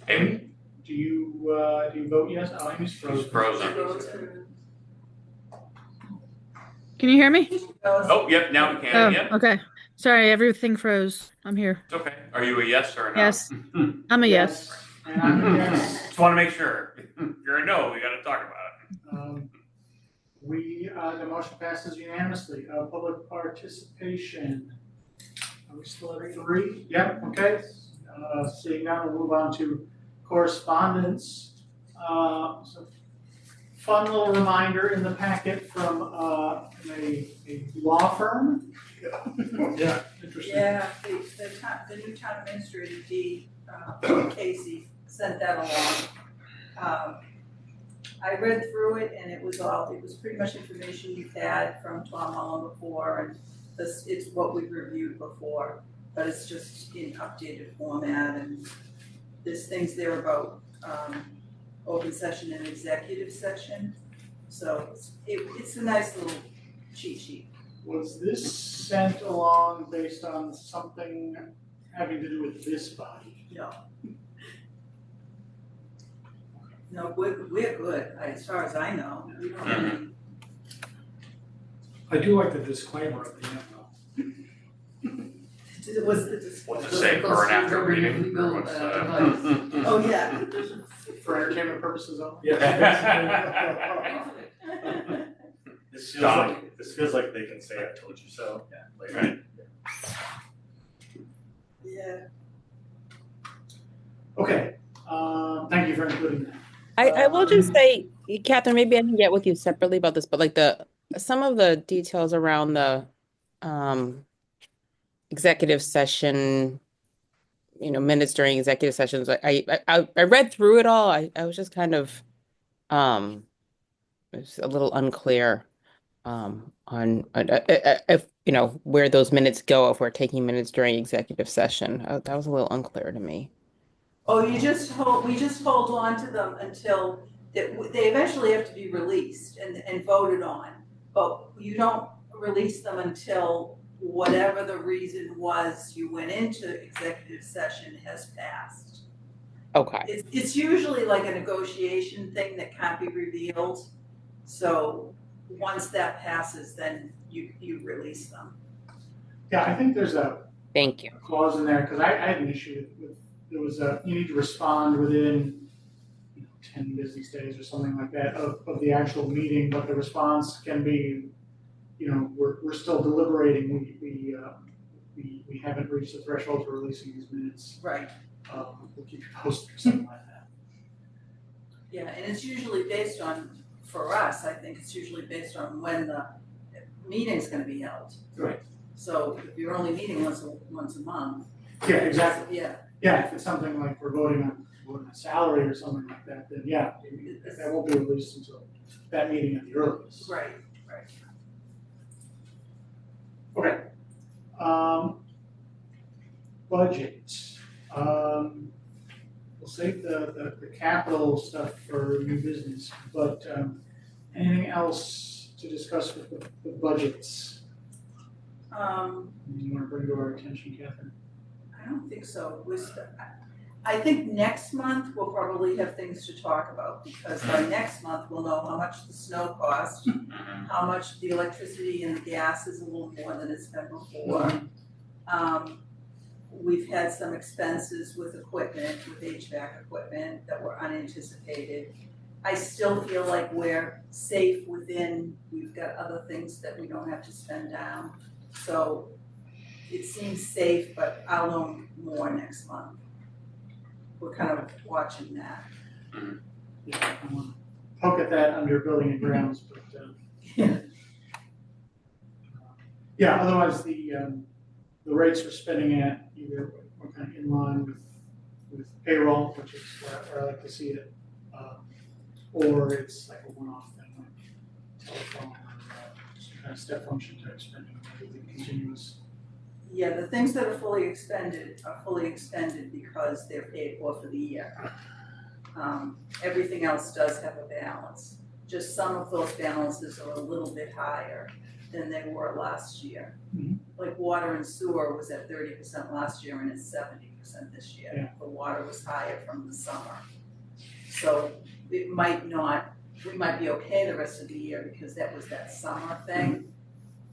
Speaker 2: Amy?
Speaker 1: Do you vote yes? Oh, Amy's
Speaker 2: She's
Speaker 1: frozen.
Speaker 2: frozen.
Speaker 8: Can you hear me?
Speaker 2: Oh, yep, now we can, yep,
Speaker 8: Okay. Sorry, everything froze. I'm here.
Speaker 2: it's okay. Are you a yes or a no?
Speaker 8: Yes. I'm a yes.
Speaker 1: And I'm a yes.
Speaker 2: Just wanna make sure. If you're a no, we gotta talk about it.
Speaker 1: The motion passes unanimously. Public participation. Are we still at 3? Yep, okay. Seeing none, we'll move on to correspondence. So fun little reminder in the packet from a law firm.
Speaker 9: Yeah.
Speaker 1: Interesting.
Speaker 5: Yeah, the new town administrator, Dee, Casey, sent that along. I read through it and it was pretty much information you've had from Tom Mullen before, and it's what we've reviewed before, but it's just in updated format, and there's things there about open session and executive session. So it's a nice little cheat sheet.
Speaker 1: Was this sent along based on something having to do with this body?
Speaker 5: No. No, we're good, as far as I know. We don't have any.
Speaker 10: I do like the disclaimer at the end though.
Speaker 5: It was the display.
Speaker 2: What's it say, for and after reading, or what's
Speaker 5: Oh, yeah.
Speaker 1: For entertainment purposes only?
Speaker 10: Yeah.
Speaker 6: This feels like they can say I told you so.
Speaker 10: Yeah.
Speaker 6: Like,
Speaker 2: Right.
Speaker 5: Yeah.
Speaker 1: Okay, thank you for including that.
Speaker 4: I will just say, Catherine, maybe I can get with you separately about this, but like some of the details around the executive session, minutes during executive sessions, I read through it all. I was just kind of it was a little unclear on if where those minutes go if we're taking minutes during executive session. That was a little unclear to me.
Speaker 5: Oh, we just hold on to them until they eventually have to be released and voted on. But you don't release them until whatever the reason was you went into executive session has passed.
Speaker 4: Okay.
Speaker 5: It's usually like a negotiation thing that can't be revealed. So once that passes, then you release them.
Speaker 1: Yeah, I think there's a
Speaker 4: Thank you.
Speaker 1: clause in there, because I had an issue with, there was you need to respond within 10 business days or something like that of the actual meeting, but the response can be, we're still deliberating, we haven't reached the threshold for releasing these minutes.
Speaker 5: Right.
Speaker 1: We'll keep you posted or something like that.
Speaker 5: Yeah, and it's usually based on, for us, I think it's usually based on when the meeting's gonna be held.
Speaker 1: Right.
Speaker 5: So if you're only meeting once a month.
Speaker 1: Yeah, exactly.
Speaker 5: Yeah.
Speaker 1: Yeah, if it's something like we're voting on a salary or something like that, then yeah, that won't be released until that meeting at the earliest.
Speaker 5: Right.
Speaker 1: Okay. Budget. We'll save the capital stuff for new business, but anything else to discuss with the budgets? You want to bring to our attention, Catherine?
Speaker 5: I don't think so. I think next month we'll probably have things to talk about, because by next month we'll know how much the snow cost, how much the electricity and the gas is a little more than it's been before. We've had some expenses with equipment, with HVAC equipment that were unanticipated. I still feel like we're safe within, we've got other things that we don't have to spend down. So it seems safe, but I'll know more next month. We're kind of watching that.
Speaker 1: Yeah, I want to poke at that under building and grounds, but yeah, otherwise the rates we're spending at either we're kind of in line with payroll, which is where I like to see it, or it's like a one-off thing, like telephone, or some kind of step function type spending, everything continuous.
Speaker 5: Yeah, the things that are fully expended because they're paid for the year. Everything else does have a balance. Just some of those balances are a little bit higher than they were last year.
Speaker 1: Mm-hmm.
Speaker 5: Like water and sewer was at 30% last year and it's 70% this year.
Speaker 1: Yeah.
Speaker 5: The water was higher from the summer. So it might not, we might be okay the rest of the year because that was that summer thing.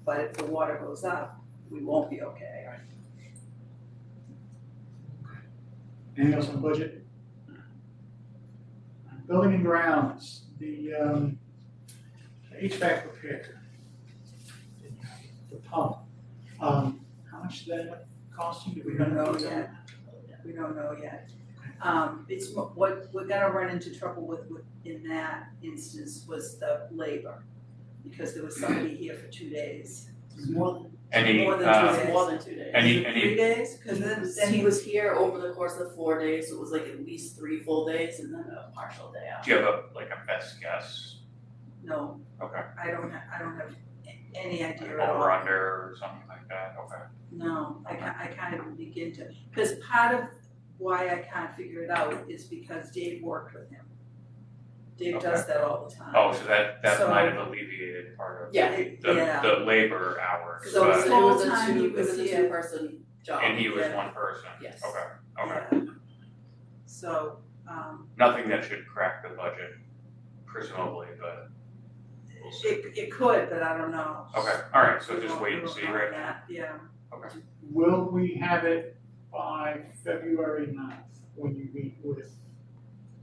Speaker 5: But if the water goes up, we won't be okay.
Speaker 1: Anything else on budget? Building and grounds, the HVAC repair, the pump. How much did that end up costing?
Speaker 5: We don't know yet. We don't know yet. It's what we're gonna run into trouble with in that instance was the labor, because there was somebody here for 2 days. More than 2 days.
Speaker 3: More than 2 days.
Speaker 2: Any
Speaker 5: 3 days, because
Speaker 3: Then he was here over the course of 4 days, so it was like at least 3 full days and then a partial day out.
Speaker 2: Do you have a best guess?
Speaker 5: no,
Speaker 2: Okay.
Speaker 5: I don't have any idea at
Speaker 2: Like
Speaker 5: all.
Speaker 2: over under or something like that, okay.
Speaker 5: No, I can't even begin to, because part of why I can't figure it out is because Dave worked with him. Dave
Speaker 2: Okay.
Speaker 5: does that all the time.
Speaker 2: Oh, so that
Speaker 5: So-
Speaker 2: might have alleviated part of
Speaker 3: Yeah.
Speaker 2: the labor hours,
Speaker 3: So it was,
Speaker 2: but,
Speaker 3: it was
Speaker 5: Whole time he
Speaker 3: it was
Speaker 5: was
Speaker 3: a
Speaker 5: here.
Speaker 3: two-person job.
Speaker 2: and he was
Speaker 5: Yeah.
Speaker 2: one person.
Speaker 3: Yes.
Speaker 2: Okay, okay.
Speaker 5: Yeah. So,
Speaker 2: Nothing that should crack the budget, presumably, but we'll see.
Speaker 5: it could, but I don't know.
Speaker 2: Okay, all right, so
Speaker 5: We
Speaker 2: just
Speaker 5: won't-
Speaker 2: wait
Speaker 5: we
Speaker 2: and
Speaker 5: won't
Speaker 2: see,
Speaker 5: know
Speaker 2: right?
Speaker 5: that, yeah.
Speaker 1: Will we have it by February 9th when you meet with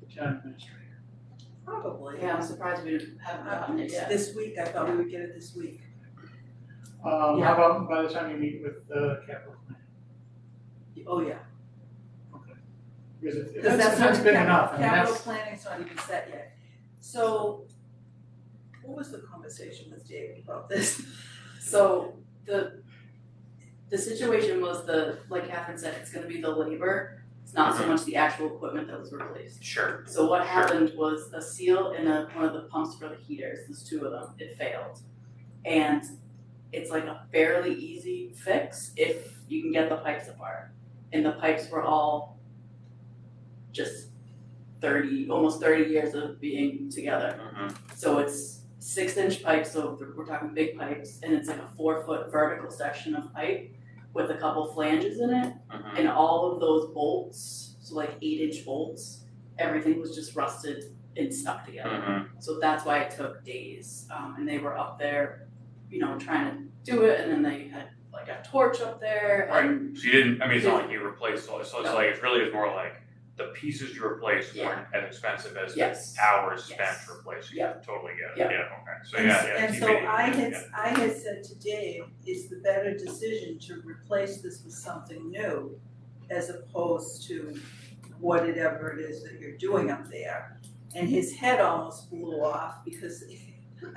Speaker 1: the town administrator?
Speaker 5: Probably.
Speaker 3: Yeah, I'm surprised we haven't gotten it yet.
Speaker 5: This week, I thought we would get it this week.
Speaker 1: How about by the time you meet with the capital plan?
Speaker 5: Oh, yeah.
Speaker 1: Okay. Because if
Speaker 5: Because
Speaker 1: that's
Speaker 5: not
Speaker 1: big enough, I mean,
Speaker 5: capital
Speaker 1: that's,
Speaker 5: planning's not even set yet. So, what was the conversation with David about this?
Speaker 3: So the situation was like Catherine said, it's gonna be the labor, it's not so much the actual equipment that was replaced.
Speaker 2: Sure.
Speaker 3: So what happened was a seal in one of the pumps for the heaters, there's two of them, it failed. And it's like a fairly easy fix if you can get the pipes apart. And the pipes were all just almost 30 years of being together. So it's 6-inch pipes, so we're talking big pipes, and it's like a 4-foot vertical section of pipe with a couple flanges in it, and all of those bolts, so like 8-inch bolts, everything was just rusted and stuck together. So that's why it took days, and they were up there, trying to do it, and then they had like a torch up there.
Speaker 2: Right,
Speaker 3: And
Speaker 2: so you didn't, I mean, it's not like you replaced all, so it's
Speaker 3: No.
Speaker 2: like, it really is more like the pieces you replaced
Speaker 3: Yeah.
Speaker 2: weren't as expensive as the
Speaker 3: Yes.
Speaker 2: hours spent
Speaker 3: Yes.
Speaker 2: replacing
Speaker 3: Yeah.
Speaker 2: it, totally get it,
Speaker 3: Yeah.
Speaker 2: yeah, okay, so
Speaker 5: And,
Speaker 2: yeah,
Speaker 5: and so
Speaker 2: TBD,
Speaker 5: I had said to Dave, it's the better decision to replace this with something new as opposed to whatever it is that you're doing up there. And his head almost blew off because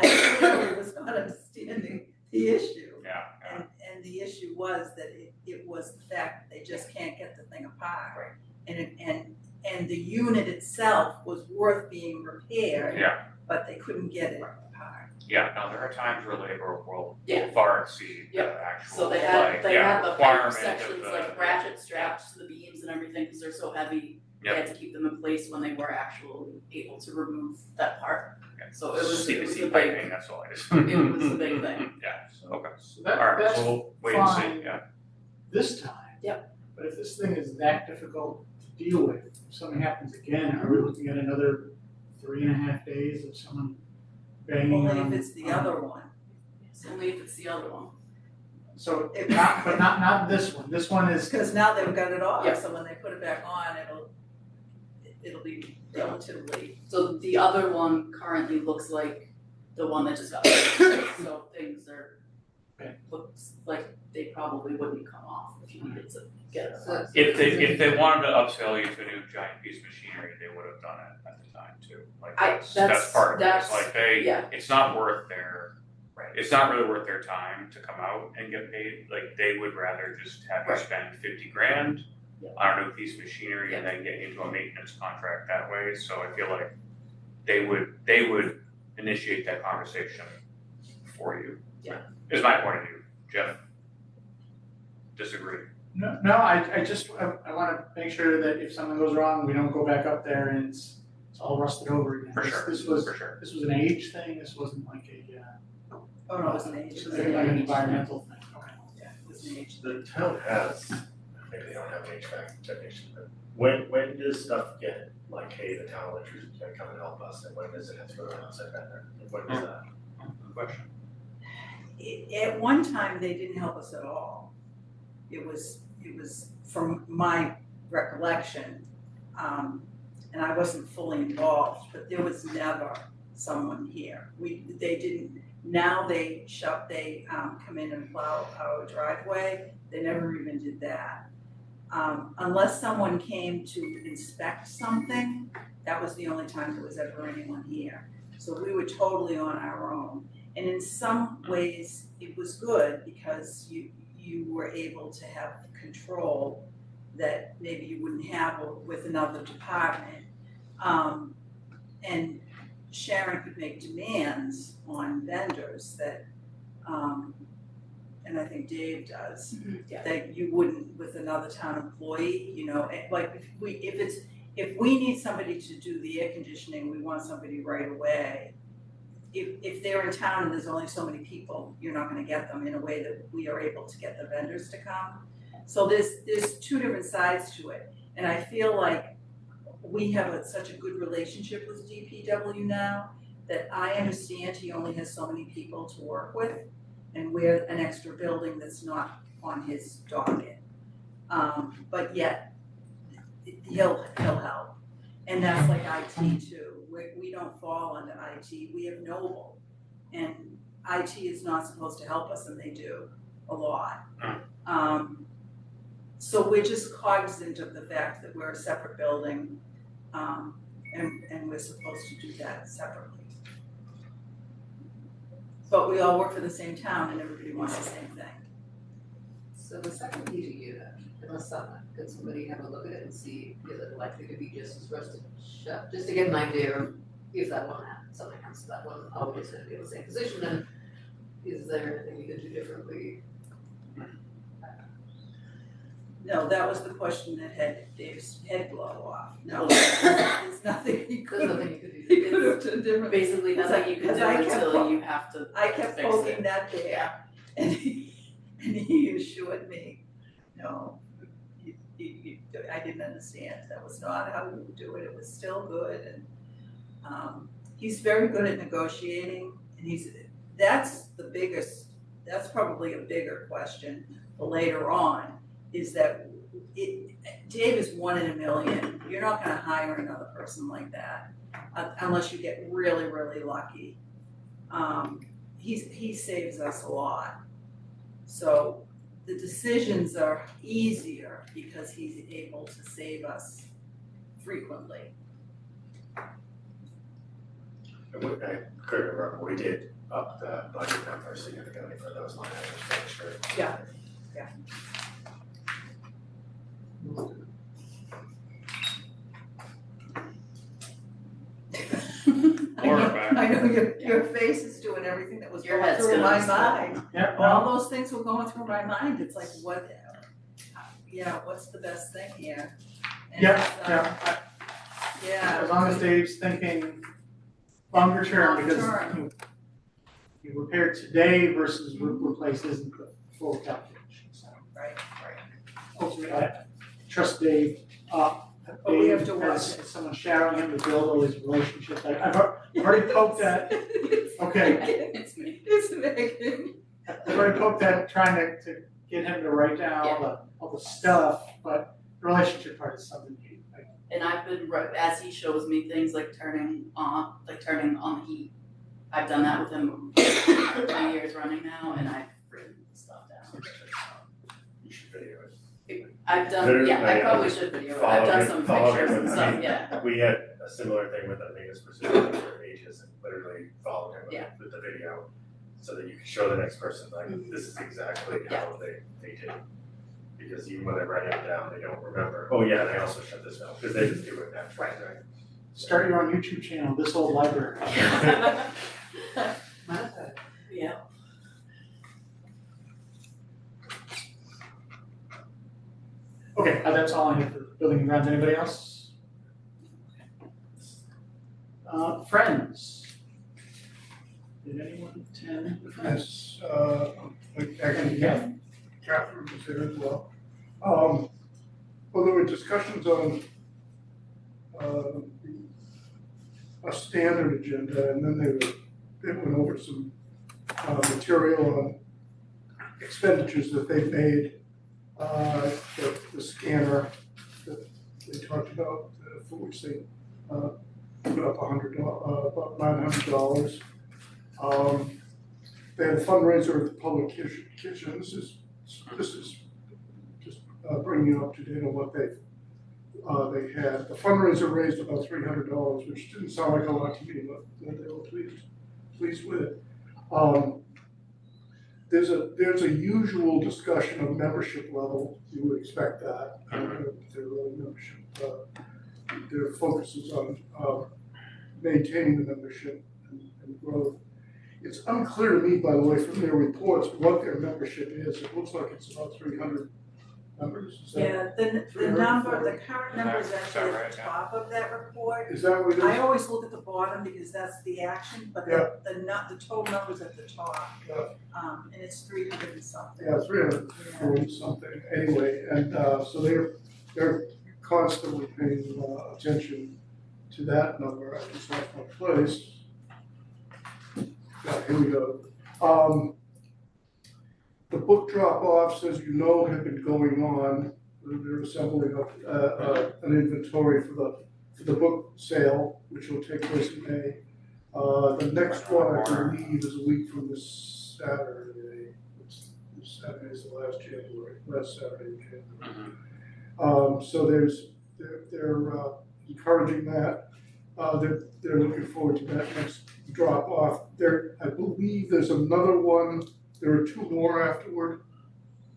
Speaker 5: I clearly was not understanding the issue.
Speaker 2: Yeah,
Speaker 5: And the issue was that it was the fact that they just can't get the thing apart.
Speaker 2: Right.
Speaker 5: And the unit itself was worth being repaired.
Speaker 2: Yeah.
Speaker 5: But they couldn't get it apart.
Speaker 2: yeah, no, there are times where labor will
Speaker 3: Yeah.
Speaker 2: far exceed the
Speaker 3: Yeah.
Speaker 2: actual,
Speaker 3: So they
Speaker 2: like,
Speaker 3: had the pipe
Speaker 2: requirement of
Speaker 3: sections
Speaker 2: the.
Speaker 3: like ratchet strapped to the beams and everything, because they're so heavy, they had to keep them in place when they were actually able to remove that part.
Speaker 2: Yeah.
Speaker 3: So it was a
Speaker 2: CPC
Speaker 3: big,
Speaker 2: piping, that's all it is.
Speaker 3: it was a big thing.
Speaker 2: Yeah, okay,
Speaker 1: so
Speaker 2: alright,
Speaker 1: that's
Speaker 2: so we'll wait and see,
Speaker 1: fine.
Speaker 2: yeah.
Speaker 1: this time.
Speaker 3: Yep.
Speaker 1: But if this thing is that difficult to deal with, if something happens again, are we looking at another 3.5 days of someone banging on?
Speaker 5: Only if it's the other one.
Speaker 3: It's only if it's the other one.
Speaker 1: So, not this one, this one is,
Speaker 5: Because now they've got it off,
Speaker 3: Yeah.
Speaker 5: so when they put it back on, it'll be relatively.
Speaker 3: So the other one currently looks like the one that just got fixed. So things are,
Speaker 1: Okay.
Speaker 3: looks like they probably wouldn't come off if you needed to get it.
Speaker 7: So-
Speaker 2: If they wanted to upsell you to a new giant piece of machinery, they would have done it at the time too, like that's part of it, it's like
Speaker 3: yeah.
Speaker 2: it's not worth their.
Speaker 3: Right.
Speaker 2: It's not really worth their time to come out and get paid, like they would rather just have you
Speaker 3: Right.
Speaker 2: spend 50 grand
Speaker 3: Yeah.
Speaker 2: on a new piece of machinery and then get into a maintenance contract that way, so I feel like they would initiate that conversation for you.
Speaker 3: Yeah.
Speaker 2: Is my point of view, Jeff. Disagree.
Speaker 1: no, I wanna make sure that if something goes wrong, we don't go back up there and it's all rusted over again.
Speaker 2: For sure,
Speaker 1: This was
Speaker 2: for sure.
Speaker 1: an age thing, this wasn't like
Speaker 5: Oh, no, it was an age.
Speaker 1: this was like an environmental thing, okay.
Speaker 5: Yeah, it was an age.
Speaker 6: The town has, maybe they don't have an HVAC technician, but when does stuff get like, hey, the town electrician's gonna come and help us, and when does it have to go to an outside vendor? When does that?
Speaker 2: Good question.
Speaker 5: At one time, they didn't help us at all. It was from my recollection, and I wasn't fully involved, but there was never someone here. They didn't, now they come in and plow our driveway, they never even did that. Unless someone came to inspect something, that was the only time there was ever anyone here. So we were totally on our own. And in some ways, it was good because you were able to have control that maybe you wouldn't have with another department. And Sharon could make demands on vendors that, and I think Dave does,
Speaker 3: Yeah.
Speaker 5: that you wouldn't with another town employee, like if if we need somebody to do the air conditioning, we want somebody right away. If they're in town and there's only so many people, you're not gonna get them in a way that we are able to get the vendors to come. So there's two different sides to it, and I feel like we have such a good relationship with DPW now that I understand he only has so many people to work with, and we're an extra building that's not on his docket. But yet, he'll help, and that's like IT too. We don't fall under IT, we have Noble, and IT is not supposed to help us, and they do a lot. So we're just cognizant of the fact that we're a separate building, and we're supposed to do that separately. But we all work for the same town and everybody wants the same thing.
Speaker 7: So the second heating unit in the summer, could somebody have a look at it and see, is it likely to be just as rusted shut? Just to get an idea of if that one happens, something happens to that one, always gonna be in the same position, and is there anything you could do differently?
Speaker 5: No, that was the question that had Dave's head blow off. No, there's nothing he
Speaker 7: There's
Speaker 5: could have,
Speaker 7: nothing you could do.
Speaker 5: he could have done differently.
Speaker 3: Basically, nothing you can
Speaker 5: Because
Speaker 3: do
Speaker 5: I kept
Speaker 3: until you have to
Speaker 5: I kept
Speaker 3: fix
Speaker 5: poking
Speaker 3: it.
Speaker 5: that bear, and he assured me, no, I didn't understand, that was not how we would do it, it was still good, and, he's very good at negotiating, and that's probably a bigger question for later on, is that Dave is 1 in a million, you're not gonna hire another person like that, unless you get really, really lucky. He saves us a lot. So the decisions are easier because he's able to save us frequently.
Speaker 6: I couldn't remember, we did up the budget number significantly for those line items, for sure.
Speaker 5: Yeah. I know your face is doing everything that was
Speaker 3: Your
Speaker 5: going
Speaker 3: head's
Speaker 5: through my
Speaker 3: gonna
Speaker 5: mind.
Speaker 1: Yeah,
Speaker 5: All those things were going through my mind, it's like, what's the best thing here? And
Speaker 1: yeah.
Speaker 5: yeah.
Speaker 1: As long as Dave's thinking longer term, because
Speaker 5: Long-term.
Speaker 1: you repair today versus replace isn't the full calculation, so.
Speaker 5: Right.
Speaker 1: Ultimately, I trust Dave,
Speaker 5: But we have to
Speaker 1: Dave
Speaker 5: watch
Speaker 1: has
Speaker 5: it.
Speaker 1: someone shadowing him to build all these relationships, I've already poked at, okay,
Speaker 3: It's me.
Speaker 5: It's Megan.
Speaker 1: I've already poked at trying to get him to write down all the stuff, but the relationship part is something you, like,
Speaker 3: And I've been, as he shows me things like turning on the heat, I've done that with him for 2 years running now, and I've written stuff down.
Speaker 6: You should video it.
Speaker 3: I've done,
Speaker 6: Literally,
Speaker 3: I probably should video it, I've done some
Speaker 6: follow him
Speaker 3: pictures and
Speaker 6: with-
Speaker 3: stuff, yeah.
Speaker 6: We had a similar thing with the maintenance procedure for ages, and literally followed him
Speaker 3: Yeah.
Speaker 6: with the video, so that you can show the next person, like,
Speaker 3: Mhm.
Speaker 6: this is exactly how they did it. Because even when they write it down, they don't remember, oh yeah, and I also shut this down, because they just do it naturally, right?
Speaker 1: start your own YouTube channel, This Old Library.
Speaker 3: Yeah.
Speaker 1: Okay, that's all I have for building and grounds, anybody else? Friends. Did anyone attend the Friends?
Speaker 9: Yes, like, actually, Catherine was there as well. Well, there were discussions on, a standard agenda, and then they went over some, material on expenditures that they've made. The scanner that they talked about, for which they, put up about $900. They had a fundraiser at the public kitchen. This is just bringing you up to date on what they had. The fundraiser raised about $300, which didn't sound like a lot to me, but they were pleased with it. There's a usual discussion of membership level. You would expect that. Their membership, their focus is on maintaining the membership and growth. It's unclear to me, by the way, from their reports, what their membership is. It looks like it's about 300 members, is that?
Speaker 5: Yeah, the number, the current number is
Speaker 2: Is that
Speaker 5: actually
Speaker 2: right?
Speaker 5: at the top of that report.
Speaker 9: Is that what it is?
Speaker 5: I always look at the bottom because that's the action, but the total number's at the top.
Speaker 9: Yeah.
Speaker 5: And it's 300 and something.
Speaker 9: Yeah, 340 something, anyway, and, so they're constantly paying, attention to that number. I just lost my place. Yeah, here we go. The book drop-offs, as you know, have been going on. They're assembling an inventory for the book sale, which will take place in May. The next one, I believe, is a week from this Saturday. This Saturday is the last Saturday in January. So they're encouraging that. They're looking forward to that next drop off. I believe there's another one. There are two more afterward.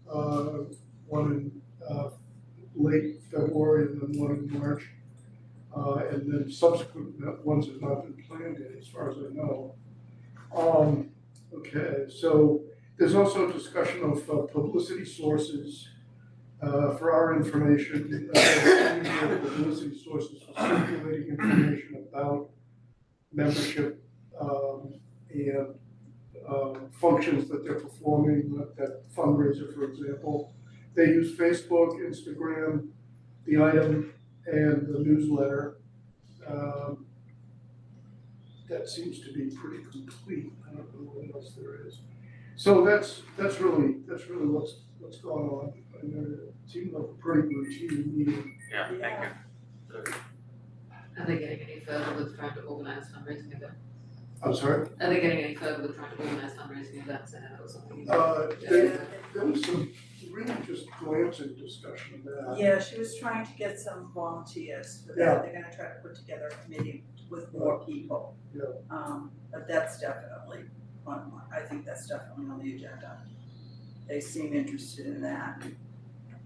Speaker 9: One in late February and then one in March. And then subsequent ones have not been planned yet, as far as I know. Okay, so there's also a discussion of publicity sources for our information. Publicity sources for circulating information about membership and functions that they're performing, that fundraiser, for example. They use Facebook, Instagram, the item, and the newsletter. That seems to be pretty complete. I don't know what else there is. So that's really what's going on. And it seems like a pretty routine meeting.
Speaker 2: Yeah, thank you.
Speaker 7: Are they getting any further with trying to organise fundraising events?
Speaker 9: I'm sorry?
Speaker 7: Are they getting any further with trying to organise fundraising events? I know that was something.
Speaker 9: There was some really just glancing discussion of that.
Speaker 5: Yeah, she was trying to get some volunteers for that.
Speaker 9: Yeah.
Speaker 5: They're gonna try to put together a committee with more people.
Speaker 9: Yeah.
Speaker 5: But that's definitely I think that's definitely on the agenda. They seem interested in that.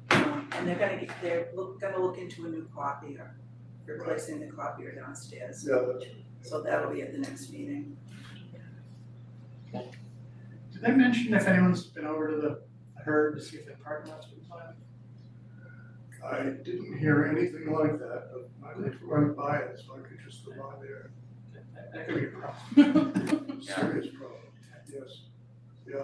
Speaker 5: And they're gonna look into a new copier, replacing the copier downstairs.
Speaker 9: Yeah, that's
Speaker 5: So that'll be at the next meeting.
Speaker 1: Did they mention if anyone's been over to the herd to see if the parking lot's been planned?
Speaker 9: I didn't hear anything like that, but I lived right by it, so I could just go by there.
Speaker 1: That could be a problem.
Speaker 9: Serious problem, yes, yeah.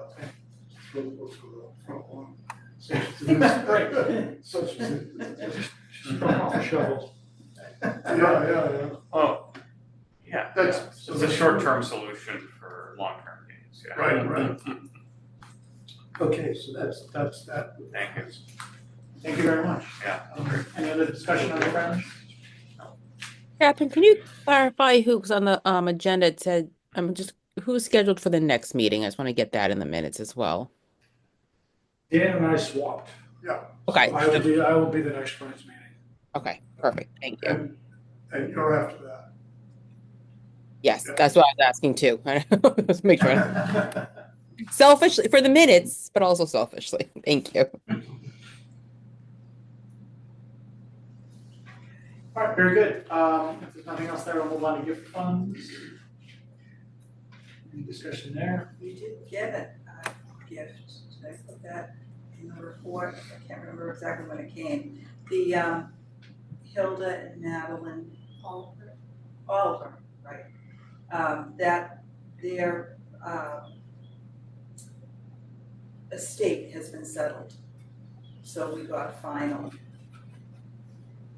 Speaker 9: Throw the books on the front lawn.
Speaker 1: Such as it is. Right.
Speaker 9: Such as it is.
Speaker 1: Just throw off a shovel.
Speaker 9: Yeah.
Speaker 2: Oh, yeah.
Speaker 9: That's-
Speaker 2: It's a short-term solution for long-term gains, yeah.
Speaker 9: Right. Okay, so that's that.
Speaker 2: Thank you.
Speaker 1: Thank you very much.
Speaker 2: Yeah.
Speaker 1: Any other discussion on the ground?
Speaker 4: Catherine, can you clarify who's on the agenda? It said, who's scheduled for the next meeting? I just want to get that in the minutes as well.
Speaker 10: Dan and I swapped.
Speaker 4: Okay,
Speaker 10: I will be the next Friends meeting.
Speaker 4: okay, perfect, thank you.
Speaker 9: And you're after that.
Speaker 4: Yes, that's what I was asking too. Let's make sure. Selfishly, for the minutes, but also selfishly. Thank you.
Speaker 1: All right, very good. If there's nothing else there, we'll move on to gift funds. Any discussion there?
Speaker 5: We did get a gift. Did I put that in the report? I can't remember exactly when it came. The Hilda and Madeline Oliver, right? That their estate has been settled. So we got a final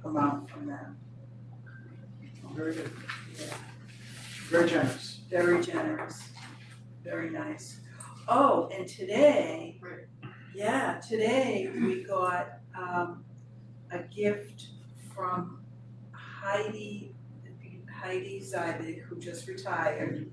Speaker 5: amount from them.
Speaker 1: Very good.
Speaker 5: Yeah.
Speaker 1: Very generous.
Speaker 5: Very generous, very nice. Oh, and today, today we got a gift from Heidi Zybig, who just retired,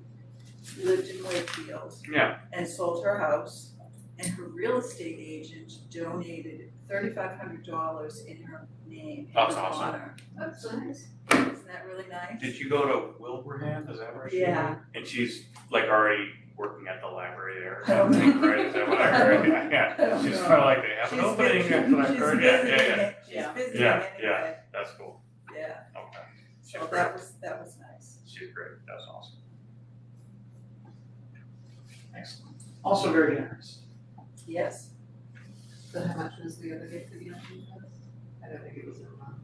Speaker 5: lived in Wakefield.
Speaker 2: Yeah.
Speaker 5: And sold her house, and her real estate agent donated $3,500 in her name.
Speaker 2: That's
Speaker 5: in her
Speaker 2: awesome.
Speaker 5: honor.
Speaker 7: That's nice.
Speaker 5: Isn't that really nice?
Speaker 2: Did you go to Wilbraham? Is that where she?
Speaker 5: Yeah.
Speaker 2: And she's like already working at the library there or
Speaker 5: I don't
Speaker 2: something,
Speaker 5: know.
Speaker 2: right? Is that what I heard? Yeah.
Speaker 5: I don't
Speaker 2: She's
Speaker 5: know.
Speaker 2: kind of like they have an opening. That's what I heard. Yeah.
Speaker 5: She's
Speaker 3: Yeah.
Speaker 5: busy
Speaker 2: Yeah.
Speaker 5: anyway.
Speaker 2: That's cool.
Speaker 5: Yeah,
Speaker 2: Okay. She's
Speaker 5: so
Speaker 2: great.
Speaker 5: that was nice.
Speaker 2: She's great. That's awesome.
Speaker 1: Excellent. Also very generous.
Speaker 5: Yes.
Speaker 7: So how much was the other gift that you mentioned to us? I don't think it was in one.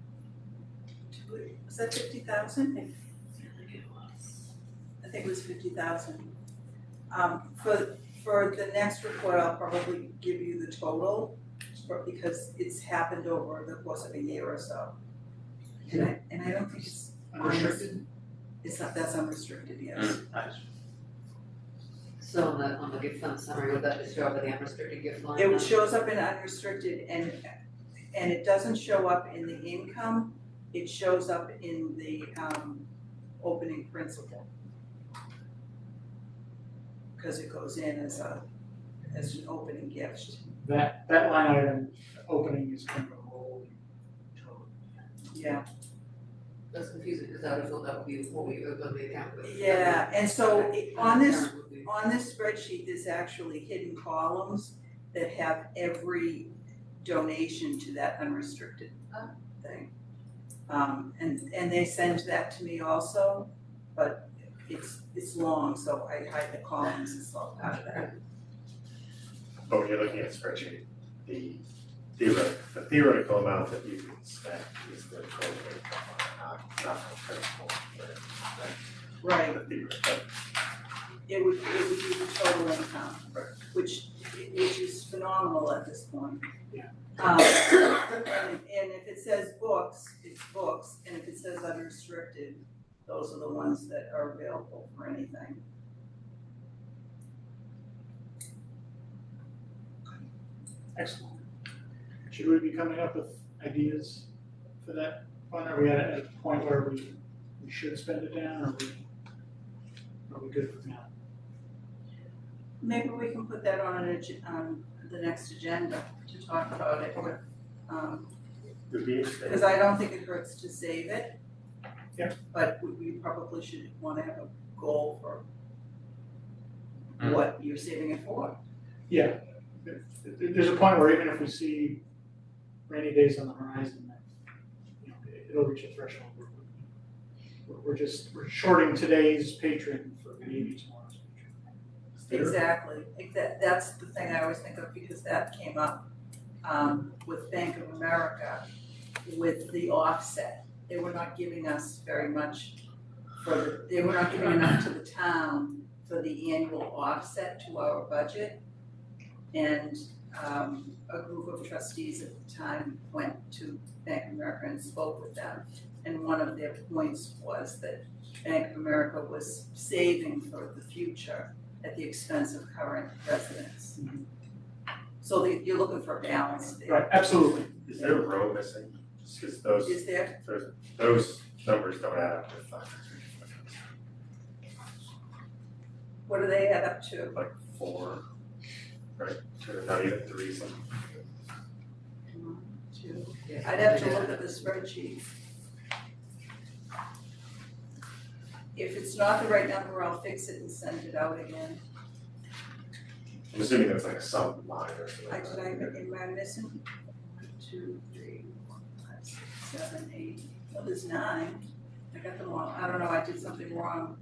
Speaker 5: Was that 50,000?
Speaker 3: I feel like it was.
Speaker 5: I think it was 50,000. For the next report, I'll probably give you the total, because it's happened over the course of a year or so. And I don't think it's
Speaker 1: Unrestricted?
Speaker 5: It's not, that's unrestricted, yes.
Speaker 2: Nice.
Speaker 7: So on the gift fund summary, would that just show up in the unrestricted gift line?
Speaker 5: It shows up in unrestricted, and it doesn't show up in the income, it shows up in the opening principal. Because it goes in as an opening gift.
Speaker 1: That line item, opening is kind of a whole total.
Speaker 5: Yeah.
Speaker 7: That's confusing, because I would have thought that would be what we opened the account with.
Speaker 5: Yeah, and so on this
Speaker 7: Account would be-
Speaker 5: On this spreadsheet, there's actually hidden columns that have every donation to that unrestricted thing. And they send that to me also, but it's long, so I hide the columns and stuff out of that.
Speaker 6: But when you're looking at spreadsheet, the theoretical amount that you can spend is the total income, not the principal,
Speaker 5: Right,
Speaker 6: the theoretical.
Speaker 5: it would be the total income,
Speaker 6: Right.
Speaker 5: which is phenomenal at this point.
Speaker 1: Yeah.
Speaker 5: And if it says books, it's books, and if it says unrestricted, those are the ones that are available for anything.
Speaker 1: Excellent. Should we be coming up with ideas for that fund? Are we at a point where we should spend it down, or are we good for now?
Speaker 5: Maybe we can put that on the next agenda to talk about it,
Speaker 6: It'd be interesting.
Speaker 5: because I don't think it hurts to save it.
Speaker 1: Yeah.
Speaker 5: But we probably should wanna have a goal for
Speaker 2: Mm.
Speaker 5: what you're saving it for.
Speaker 1: Yeah, there's a point where even if we see rainy days on the horizon, that, you know, it'll reach a threshold. We're shorting today's patron for maybe tomorrow's patron.
Speaker 5: Exactly, that's the thing I always think of, because that came up with Bank of America with the offset. They were not giving us very much they were not giving enough to the town for the annual offset to our budget. And a group of trustees at the time went to Bank of America and spoke with them. And one of their points was that Bank of America was saving for the future at the expense of current residents. So you're looking for a balance there.
Speaker 1: Right, absolutely.
Speaker 6: Is there a row missing? Just because those,
Speaker 5: Is there?
Speaker 6: those numbers don't add up to 5.
Speaker 5: What do they add up to?
Speaker 6: Like 4, right? 2, not even 3, something.
Speaker 5: 1, 2. I'd have to look at the spreadsheet. If it's not the right number, I'll fix it and send it out again.
Speaker 6: I'm assuming there's like a sum line or something.
Speaker 5: Am I missing? 1, 2, 3, 4, 5, 6, 7, 8. Well, there's 9. I got them all. I don't know, I did something wrong.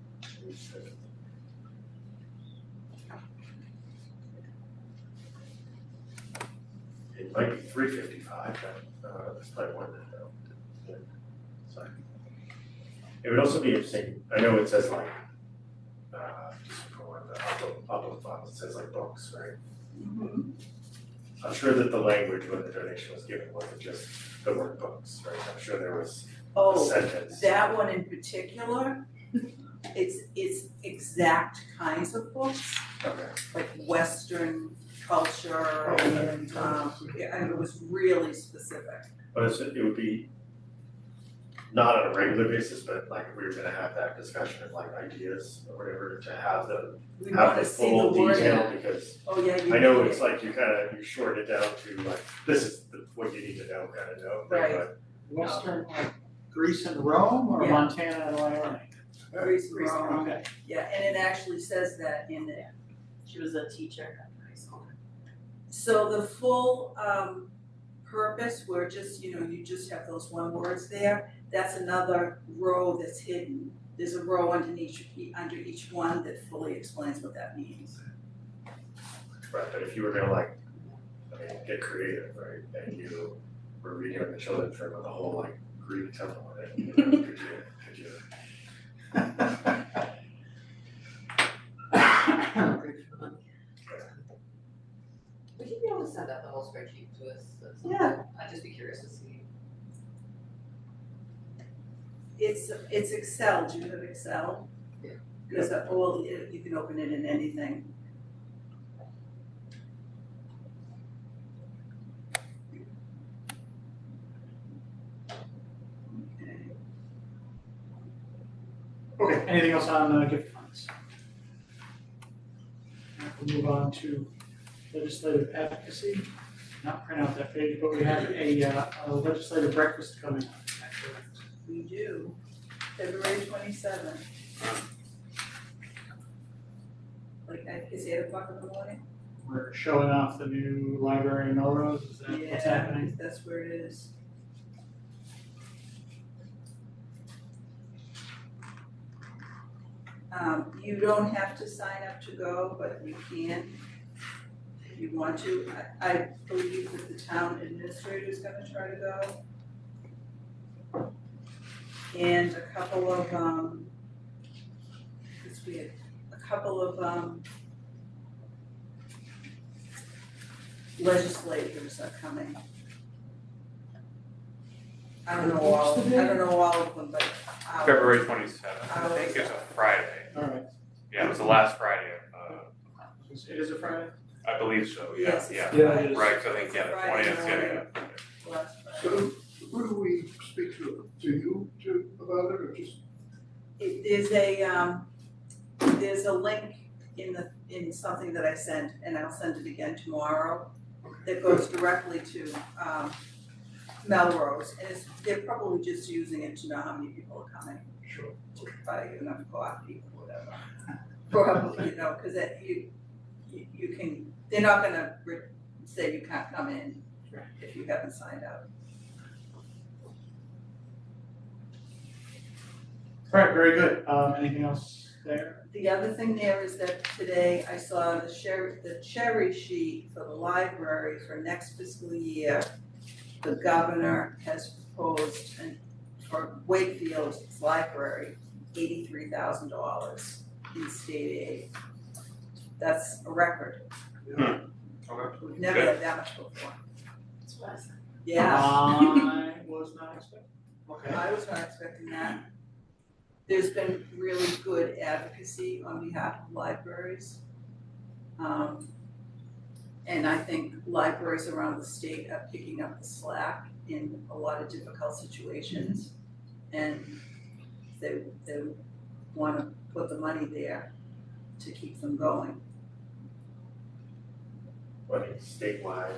Speaker 6: It might be 355, but that's probably more than that though. Yeah. Sorry. It would also be interesting, I know it says like, just for the upload files, it says like books, right? I'm sure that the language when the donation was given wasn't just the word books, right? I'm sure there was a
Speaker 5: Oh,
Speaker 6: sentence.
Speaker 5: that one in particular, it's exact kinds of books,
Speaker 6: Okay.
Speaker 5: like Western culture and, and it was really specific.
Speaker 6: But it would be not on a regular basis, but like if we were gonna have that discussion of like ideas or whatever, to have
Speaker 5: We
Speaker 6: have
Speaker 5: wanna
Speaker 6: the
Speaker 5: see the
Speaker 6: full
Speaker 5: wording.
Speaker 6: detail, because
Speaker 5: Oh, yeah, you
Speaker 6: I know
Speaker 5: did
Speaker 6: it's
Speaker 5: it.
Speaker 6: like you short it down to like, this is what you need to know, kind of know,
Speaker 5: Right.
Speaker 6: but
Speaker 1: Western, like Greece and Rome, or
Speaker 5: Yeah.
Speaker 1: Montana and Wyoming?
Speaker 5: Greece and Rome.
Speaker 1: Okay.
Speaker 5: Yeah, and it actually says that in there.
Speaker 3: She was a teacher at high school.
Speaker 5: So the full purpose, where just, you just have those one words there, that's another row that's hidden. There's a row under each one that fully explains what that means.
Speaker 6: right, but if you were gonna like, mean, get creative, right? And you were redoing the children's room with a whole like Greek temple in it, you know, could you?
Speaker 7: Would you be able to send out the whole spreadsheet to us at some
Speaker 5: Yeah.
Speaker 7: point? I'd just be curious to see.
Speaker 5: It's Excel, do you have Excel?
Speaker 7: Yeah.
Speaker 5: Because you can open it in anything.
Speaker 1: Okay, anything else on gift funds? We'll move on to legislative advocacy. Not print out that page, but we have a legislative breakfast coming up.
Speaker 5: We do, February 27th. Like, it's 8 o'clock in the morning?
Speaker 1: We're showing off the new library in Melrose, is that what's happening?
Speaker 5: Yeah, that's where it is. You don't have to sign up to go, but you can if you want to. I believe that the town administrator is gonna try to go. And a couple of, it's weird, a couple of, legislators are coming. I don't know all of them, but I'll.
Speaker 2: February 27th, I think it's a Friday.
Speaker 1: All right,
Speaker 2: Yeah, it was the last Friday of,
Speaker 1: it is a Friday?
Speaker 2: I believe so, yeah,
Speaker 5: Yes, it's
Speaker 2: yeah.
Speaker 1: Yeah, it is.
Speaker 2: Right, so I think, yeah, the
Speaker 5: Friday
Speaker 2: 20th, yeah,
Speaker 5: morning.
Speaker 2: yeah.
Speaker 5: Last Friday.
Speaker 9: So who do we speak to you about it, or just?
Speaker 5: There's a link in something that I sent, and I'll send it again tomorrow, that goes directly to, Melrose, and they're probably just using it to know how many people are coming.
Speaker 1: Sure.
Speaker 5: To buy enough coffee or whatever. Probably, you know, cause you can, they're not gonna say you can't come in if you haven't signed up.
Speaker 1: All right, very good. Anything else there?
Speaker 5: The other thing there is that today I saw the cherry sheet for the library for next fiscal year. The governor has proposed for Wakefield's library, $83,000 in state aid. That's a record.
Speaker 2: Okay.
Speaker 5: We've never had that much before.
Speaker 3: That's what I said.
Speaker 5: Yeah,
Speaker 1: I was not expecting. Okay.
Speaker 5: I was not expecting that. There's been really good advocacy on behalf of libraries. And I think libraries around the state are picking up the slack in a lot of difficult situations. And they wanna put the money there to keep them going.
Speaker 6: I mean, statewide,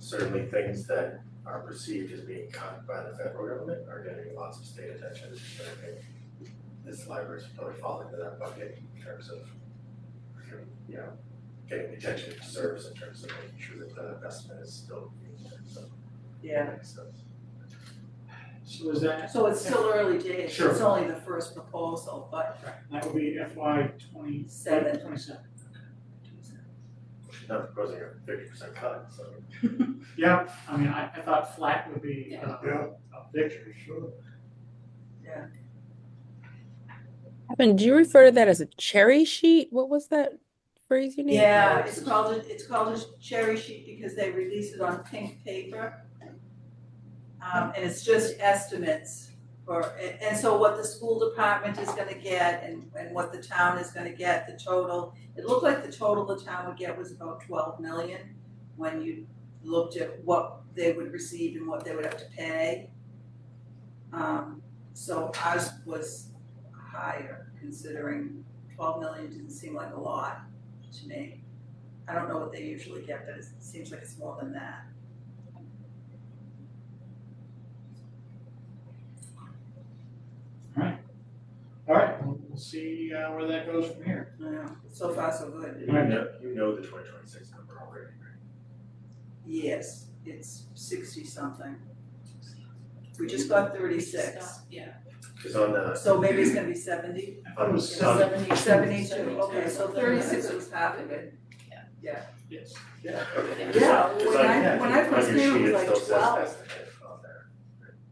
Speaker 6: certainly things that are perceived as being cut by the federal government are getting lots of state attention. But I think this library is probably falling into that bucket in terms of, you know, getting the attention it deserves in terms of making sure that the investment is still being there, so.
Speaker 5: Yeah.
Speaker 6: That makes sense.
Speaker 1: So is that?
Speaker 5: So it's still early days,
Speaker 1: Sure.
Speaker 5: it's only the first proposal, but
Speaker 1: Right, that would be FY 27.
Speaker 6: She's not proposing a 50% cut, so.
Speaker 1: Yeah, I mean, I thought flat would be
Speaker 9: Yeah.
Speaker 1: a victory, sure.
Speaker 4: Evan, do you refer to that as a cherry sheet? What was that phrase you named?
Speaker 5: yeah, it's called a cherry sheet because they release it on pink paper. And it's just estimates and so what the school department is gonna get and what the town is gonna get, the total. It looked like the total the town would get was about 12 million when you looked at what they would receive and what they would have to pay. So ours was higher, considering 12 million didn't seem like a lot to me. I don't know what they usually get, but it seems like it's more than that.
Speaker 1: All right, we'll see where that goes from here.
Speaker 5: Yeah, so far so good.
Speaker 6: You know the 2026 number already, right?
Speaker 5: Yes, it's 60 something. We just got 36,
Speaker 3: Yeah.
Speaker 6: Cause on the.
Speaker 5: so maybe it's gonna be 70.
Speaker 1: I thought it was
Speaker 6: on-
Speaker 1: 70.
Speaker 5: 72, okay, so 36 was half of it.
Speaker 1: Yes.
Speaker 6: Yeah, okay.
Speaker 5: Yeah,
Speaker 6: It's
Speaker 5: when
Speaker 6: like,
Speaker 5: I
Speaker 6: on
Speaker 5: first
Speaker 6: your
Speaker 5: came, it
Speaker 6: sheet,
Speaker 5: was
Speaker 6: it
Speaker 5: like
Speaker 6: still says
Speaker 5: 12.
Speaker 6: estimate on there.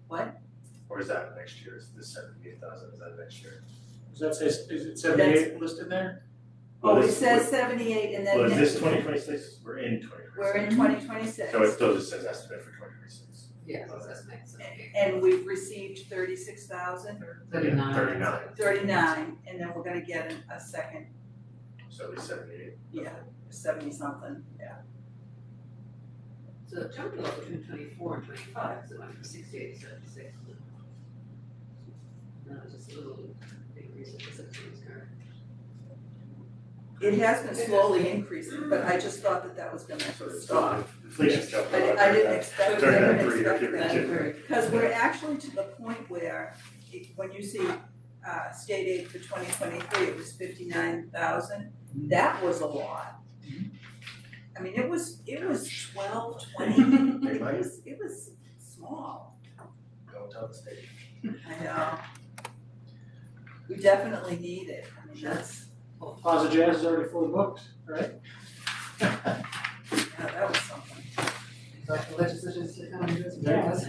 Speaker 5: What?
Speaker 6: Or is that next year, is this 78,000, is that next year?
Speaker 1: Does that say, is it 78 listed there?
Speaker 5: Oh,
Speaker 6: Well,
Speaker 5: it
Speaker 6: this-
Speaker 5: says 78 and then
Speaker 6: Well, is
Speaker 5: next
Speaker 6: this 2026? We're in 2026.
Speaker 5: we're in 2026.
Speaker 6: So it still just says estimate for 2026.
Speaker 7: Yeah, that's makes sense.
Speaker 5: And we've received 36,000 or
Speaker 7: 39.
Speaker 5: 39, and then we're gonna get a second,
Speaker 6: So it'll be 78.
Speaker 5: 70 something, yeah.
Speaker 7: So it jumped a lot between 24 and 25, so it went from 68 to 76. No, just a little increase in percentage current.
Speaker 5: It has been slowly increasing, but I just thought that was gonna
Speaker 6: So it's
Speaker 5: stop.
Speaker 6: inflation's jumped
Speaker 5: I
Speaker 6: about
Speaker 5: didn't
Speaker 6: during that-
Speaker 5: expect it,
Speaker 6: during
Speaker 5: I
Speaker 6: that
Speaker 5: didn't
Speaker 6: 3-year
Speaker 5: expect
Speaker 6: period.
Speaker 5: that.
Speaker 6: too.
Speaker 5: Because we're actually to the point where, when you see, state aid for 2023, it was 59,000, that was a lot. I mean, it was 12, 20, it was small,
Speaker 6: Don't tell the state.
Speaker 5: I know. We definitely need it, I mean, that's,
Speaker 1: Plaza Jazz is already fully booked, right?
Speaker 5: yeah, that was something.
Speaker 7: Like the legislature's coming to us.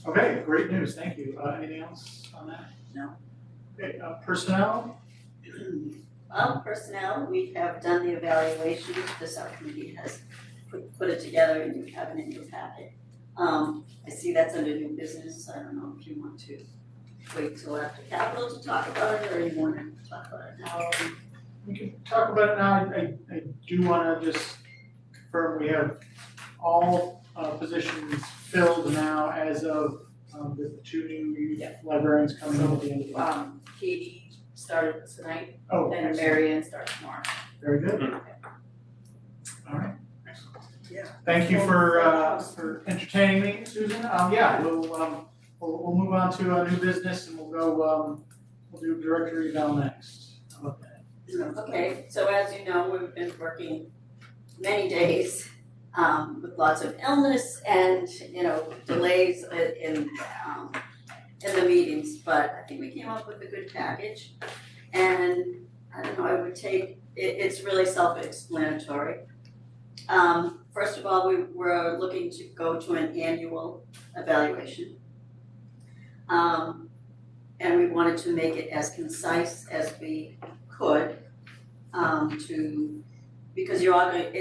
Speaker 1: Okay, great news, thank you. Anything else on that?
Speaker 5: No.
Speaker 1: Okay, personnel?
Speaker 11: Well, personnel, we have done the evaluation, the subcommittee has put it together and you have it in your packet. I see that's under new business, I don't know if you want to wait till after capital to talk about it, or you wanna talk about it now.
Speaker 1: We can talk about it now. I do wanna just confirm we have all positions filled now as of the 2 new librarians coming in at the end of the month.
Speaker 3: Katie started tonight
Speaker 1: Oh,
Speaker 3: and
Speaker 1: excellent.
Speaker 3: Mary Ann starts tomorrow.
Speaker 1: Very good. All right.
Speaker 5: Yeah.
Speaker 1: Thank you for entertaining me, Susan. We'll move on to new business and we'll go, we'll do directory eval next. How about that?
Speaker 11: Okay, so as you know, we've been working many days with lots of illness and, delays in the meetings, but I think we came up with a good package. And I don't know, I would take, it's really self-explanatory. First of all, we're looking to go to an annual evaluation. And we wanted to make it as concise as we could, because you're all going,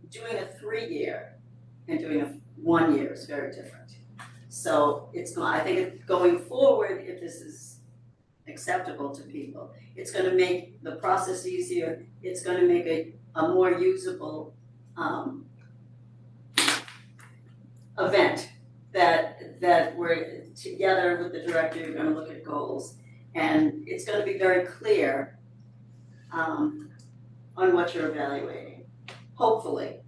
Speaker 11: doing a 3-year and doing a 1 year is very different. So I think going forward, if this is acceptable to people, it's gonna make the process easier, it's gonna make a more usable event that we're together with the director, you're gonna look at goals, and it's gonna be very clear on what you're evaluating, hopefully.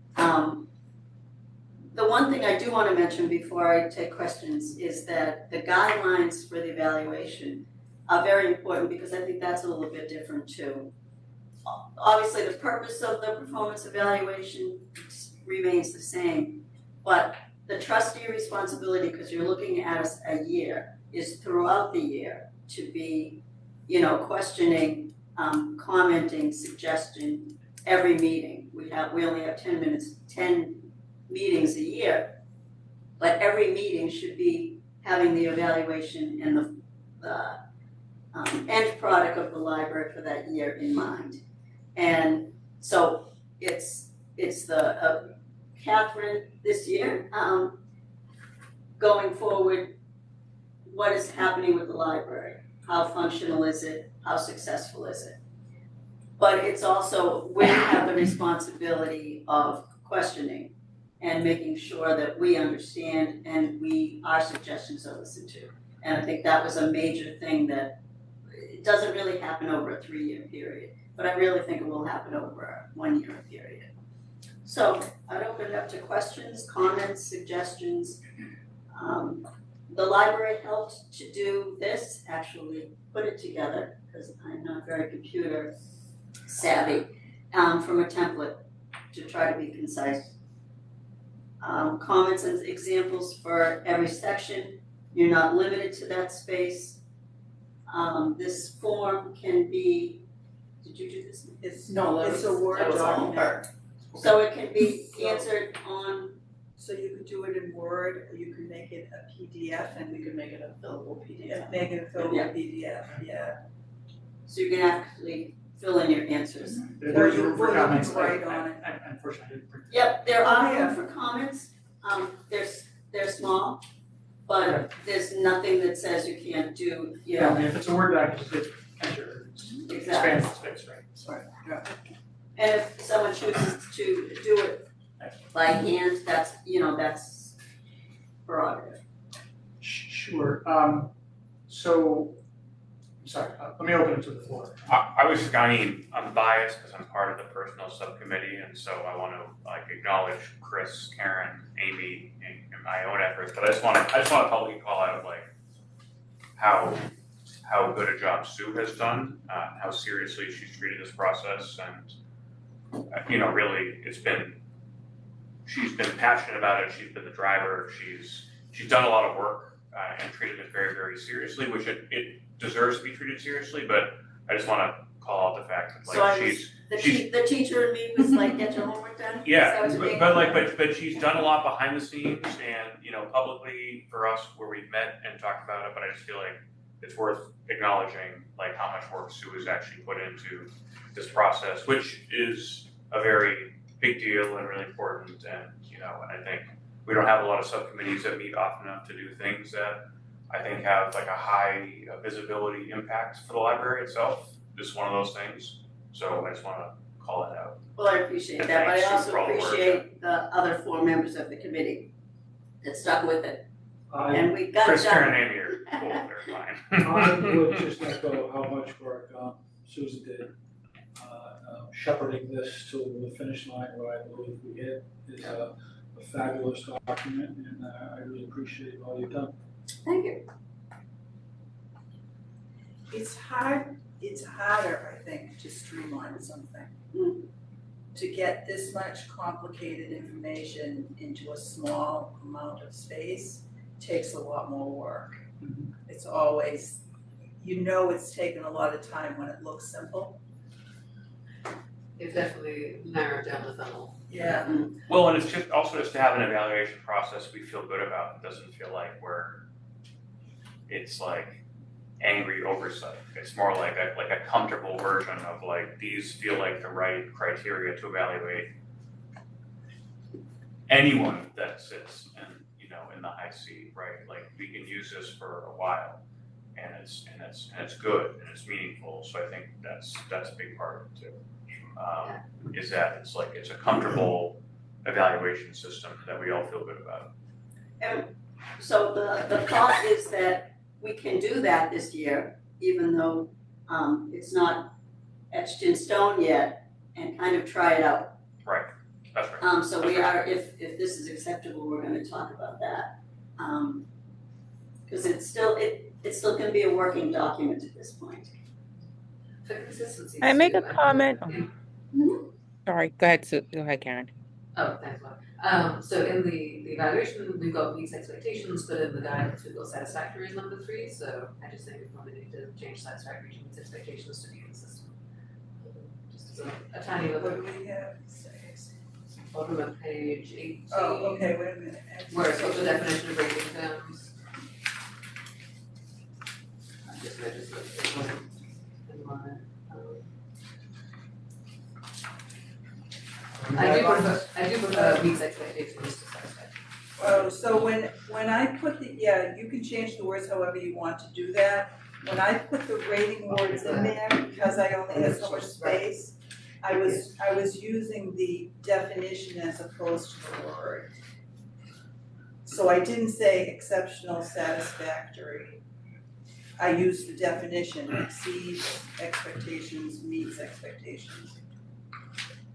Speaker 11: The one thing I do wanna mention before I take questions is that the guidelines for the evaluation are very important because I think that's a little bit different too. Obviously, the purpose of the performance evaluation remains the same, but the trustee responsibility, because you're looking at a year, is throughout the year to be, questioning, commenting, suggesting every meeting. We only have 10 meetings a year, but every meeting should be having the evaluation and the end product of the library for that year in mind. And so it's the Catherine this year, going forward, what is happening with the library? How functional is it? How successful is it? But it's also, we have the responsibility of questioning and making sure that we understand and our suggestions are listened to. And I think that was a major thing that it doesn't really happen over a 3-year period, but I really think it will happen over a 1-year period. So I'd open it up to questions, comments, suggestions. The library helped to do this, actually put it together, because I'm not very computer savvy, from a template to try to be concise. Comments and examples for every section. You're not limited to that space. This form can be Did you do this?
Speaker 5: It's,
Speaker 3: No, that
Speaker 5: it's a
Speaker 3: was-
Speaker 5: Word
Speaker 3: that was all
Speaker 5: document.
Speaker 3: her.
Speaker 11: So it can be answered on,
Speaker 5: So you could do it in Word, or you could make it a PDF and
Speaker 3: We could make it a fillable PDF.
Speaker 5: make it a fillable
Speaker 11: Yeah.
Speaker 5: PDF, yeah.
Speaker 11: so you can actually fill in your answers.
Speaker 1: There's
Speaker 5: you-
Speaker 1: room for
Speaker 5: or you
Speaker 1: comments.
Speaker 5: can write on it.
Speaker 1: Unfortunately, I didn't print.
Speaker 11: Yep, there
Speaker 5: Oh,
Speaker 11: are
Speaker 5: yeah.
Speaker 11: room for comments, they're small, but there's nothing that says you can't do, you
Speaker 1: Yeah, I
Speaker 11: know,
Speaker 1: mean, if it's a Word document, it's enter,
Speaker 11: exactly.
Speaker 1: expand the space, right? So,
Speaker 11: And if someone chooses to do it by hand, that's, you know, that's prerogative.
Speaker 1: Sure, so, I'm sorry, let me open it to the floor.
Speaker 2: I was, I mean, I'm biased because I'm part of the personnel subcommittee, and so I want to like acknowledge Chris, Karen, Amy, and my own efforts. But I just want to publicly call out like how good a job Sue has done, how seriously she's treated this process, and you know, really, she's been passionate about it. She's been the driver. She's done a lot of work and treated it very, very seriously, which it deserves to be treated seriously. But I just want to call out the fact that
Speaker 11: So I
Speaker 2: like
Speaker 11: was-
Speaker 2: she's
Speaker 11: The teacher in me was like, get your homework done?
Speaker 2: yeah,
Speaker 11: Is that what you mean?
Speaker 2: but she's done a lot behind the scenes and you know publicly for us where we've met and talked about it. But I just feel like it's worth acknowledging like how much work Sue has actually put into this process, which is a very big deal and really important. And you know, and I think we don't have a lot of subcommittees that meet often enough to do things that I think have like a high visibility impact for the library itself. This is one of those things. So I just want to call it out.
Speaker 11: Well, I appreciate
Speaker 2: And
Speaker 11: that, but I
Speaker 2: thanks, Sue,
Speaker 11: also
Speaker 2: for all the work.
Speaker 11: appreciate the other 4 members of the committee that stuck with it,
Speaker 10: I
Speaker 11: and we got it
Speaker 2: Chris, Karen,
Speaker 11: done.
Speaker 2: and Amy are cool. They're
Speaker 10: I
Speaker 2: fine.
Speaker 10: would just echo how much work Susan did shepherding this to the finish line where I believe we hit is a fabulous document, and I really appreciate all you've done.
Speaker 11: Thank you.
Speaker 5: It's harder, I think, to streamline something.
Speaker 11: Mm.
Speaker 5: To get this much complicated information into a small amount of space takes a lot more work.
Speaker 1: Mhm.
Speaker 5: It's always, you know, it's taken a lot of time when it looks simple.
Speaker 7: It definitely narrowed down the funnel.
Speaker 5: Yeah.
Speaker 2: Well, and it's just also just to have an evaluation process we feel good about. It doesn't feel like it's like angry oversight. It's more like a comfortable version of like these feel like the right criteria to evaluate anyone that sits in the high seat, right? Like we can use this for a while, and it's good and it's meaningful. So I think that's a big part of it too. Is that it's a comfortable evaluation system that we all feel good about.
Speaker 11: And so the thought is that we can do that this year, even though it's not etched in stone yet, and kind of try it out.
Speaker 2: Right, that's right.
Speaker 11: So we are, if this is acceptable, we're gonna talk about that. Cause it's still gonna be a working document at this point.
Speaker 7: For consistency.
Speaker 4: I make a
Speaker 7: too, I
Speaker 4: comment?
Speaker 7: think-
Speaker 4: Sorry, go ahead, Sue. Go ahead, Karen.
Speaker 7: Oh, thanks, Bob. So in the evaluation, we've got meets expectations, but in the guidance, we've got satisfactory as number 3, so I just think we probably need to change satisfactory to meets expectations to be consistent. Just as a tiny
Speaker 5: What
Speaker 7: little,
Speaker 5: do we have?
Speaker 7: bottom of page 18.
Speaker 5: Oh, okay, wait a minute.
Speaker 7: Where it's got the definition of rating terms. I just noticed that it wasn't in my, I do prefer meets expectations to satisfactory.
Speaker 5: Oh, so when I put yeah, you can change the words however you want to do that. When I put the rating words in there, because I only have so much space, I was using the definition as opposed to the word. So I didn't say exceptional, satisfactory. I used the definition, exceeds expectations, meets expectations.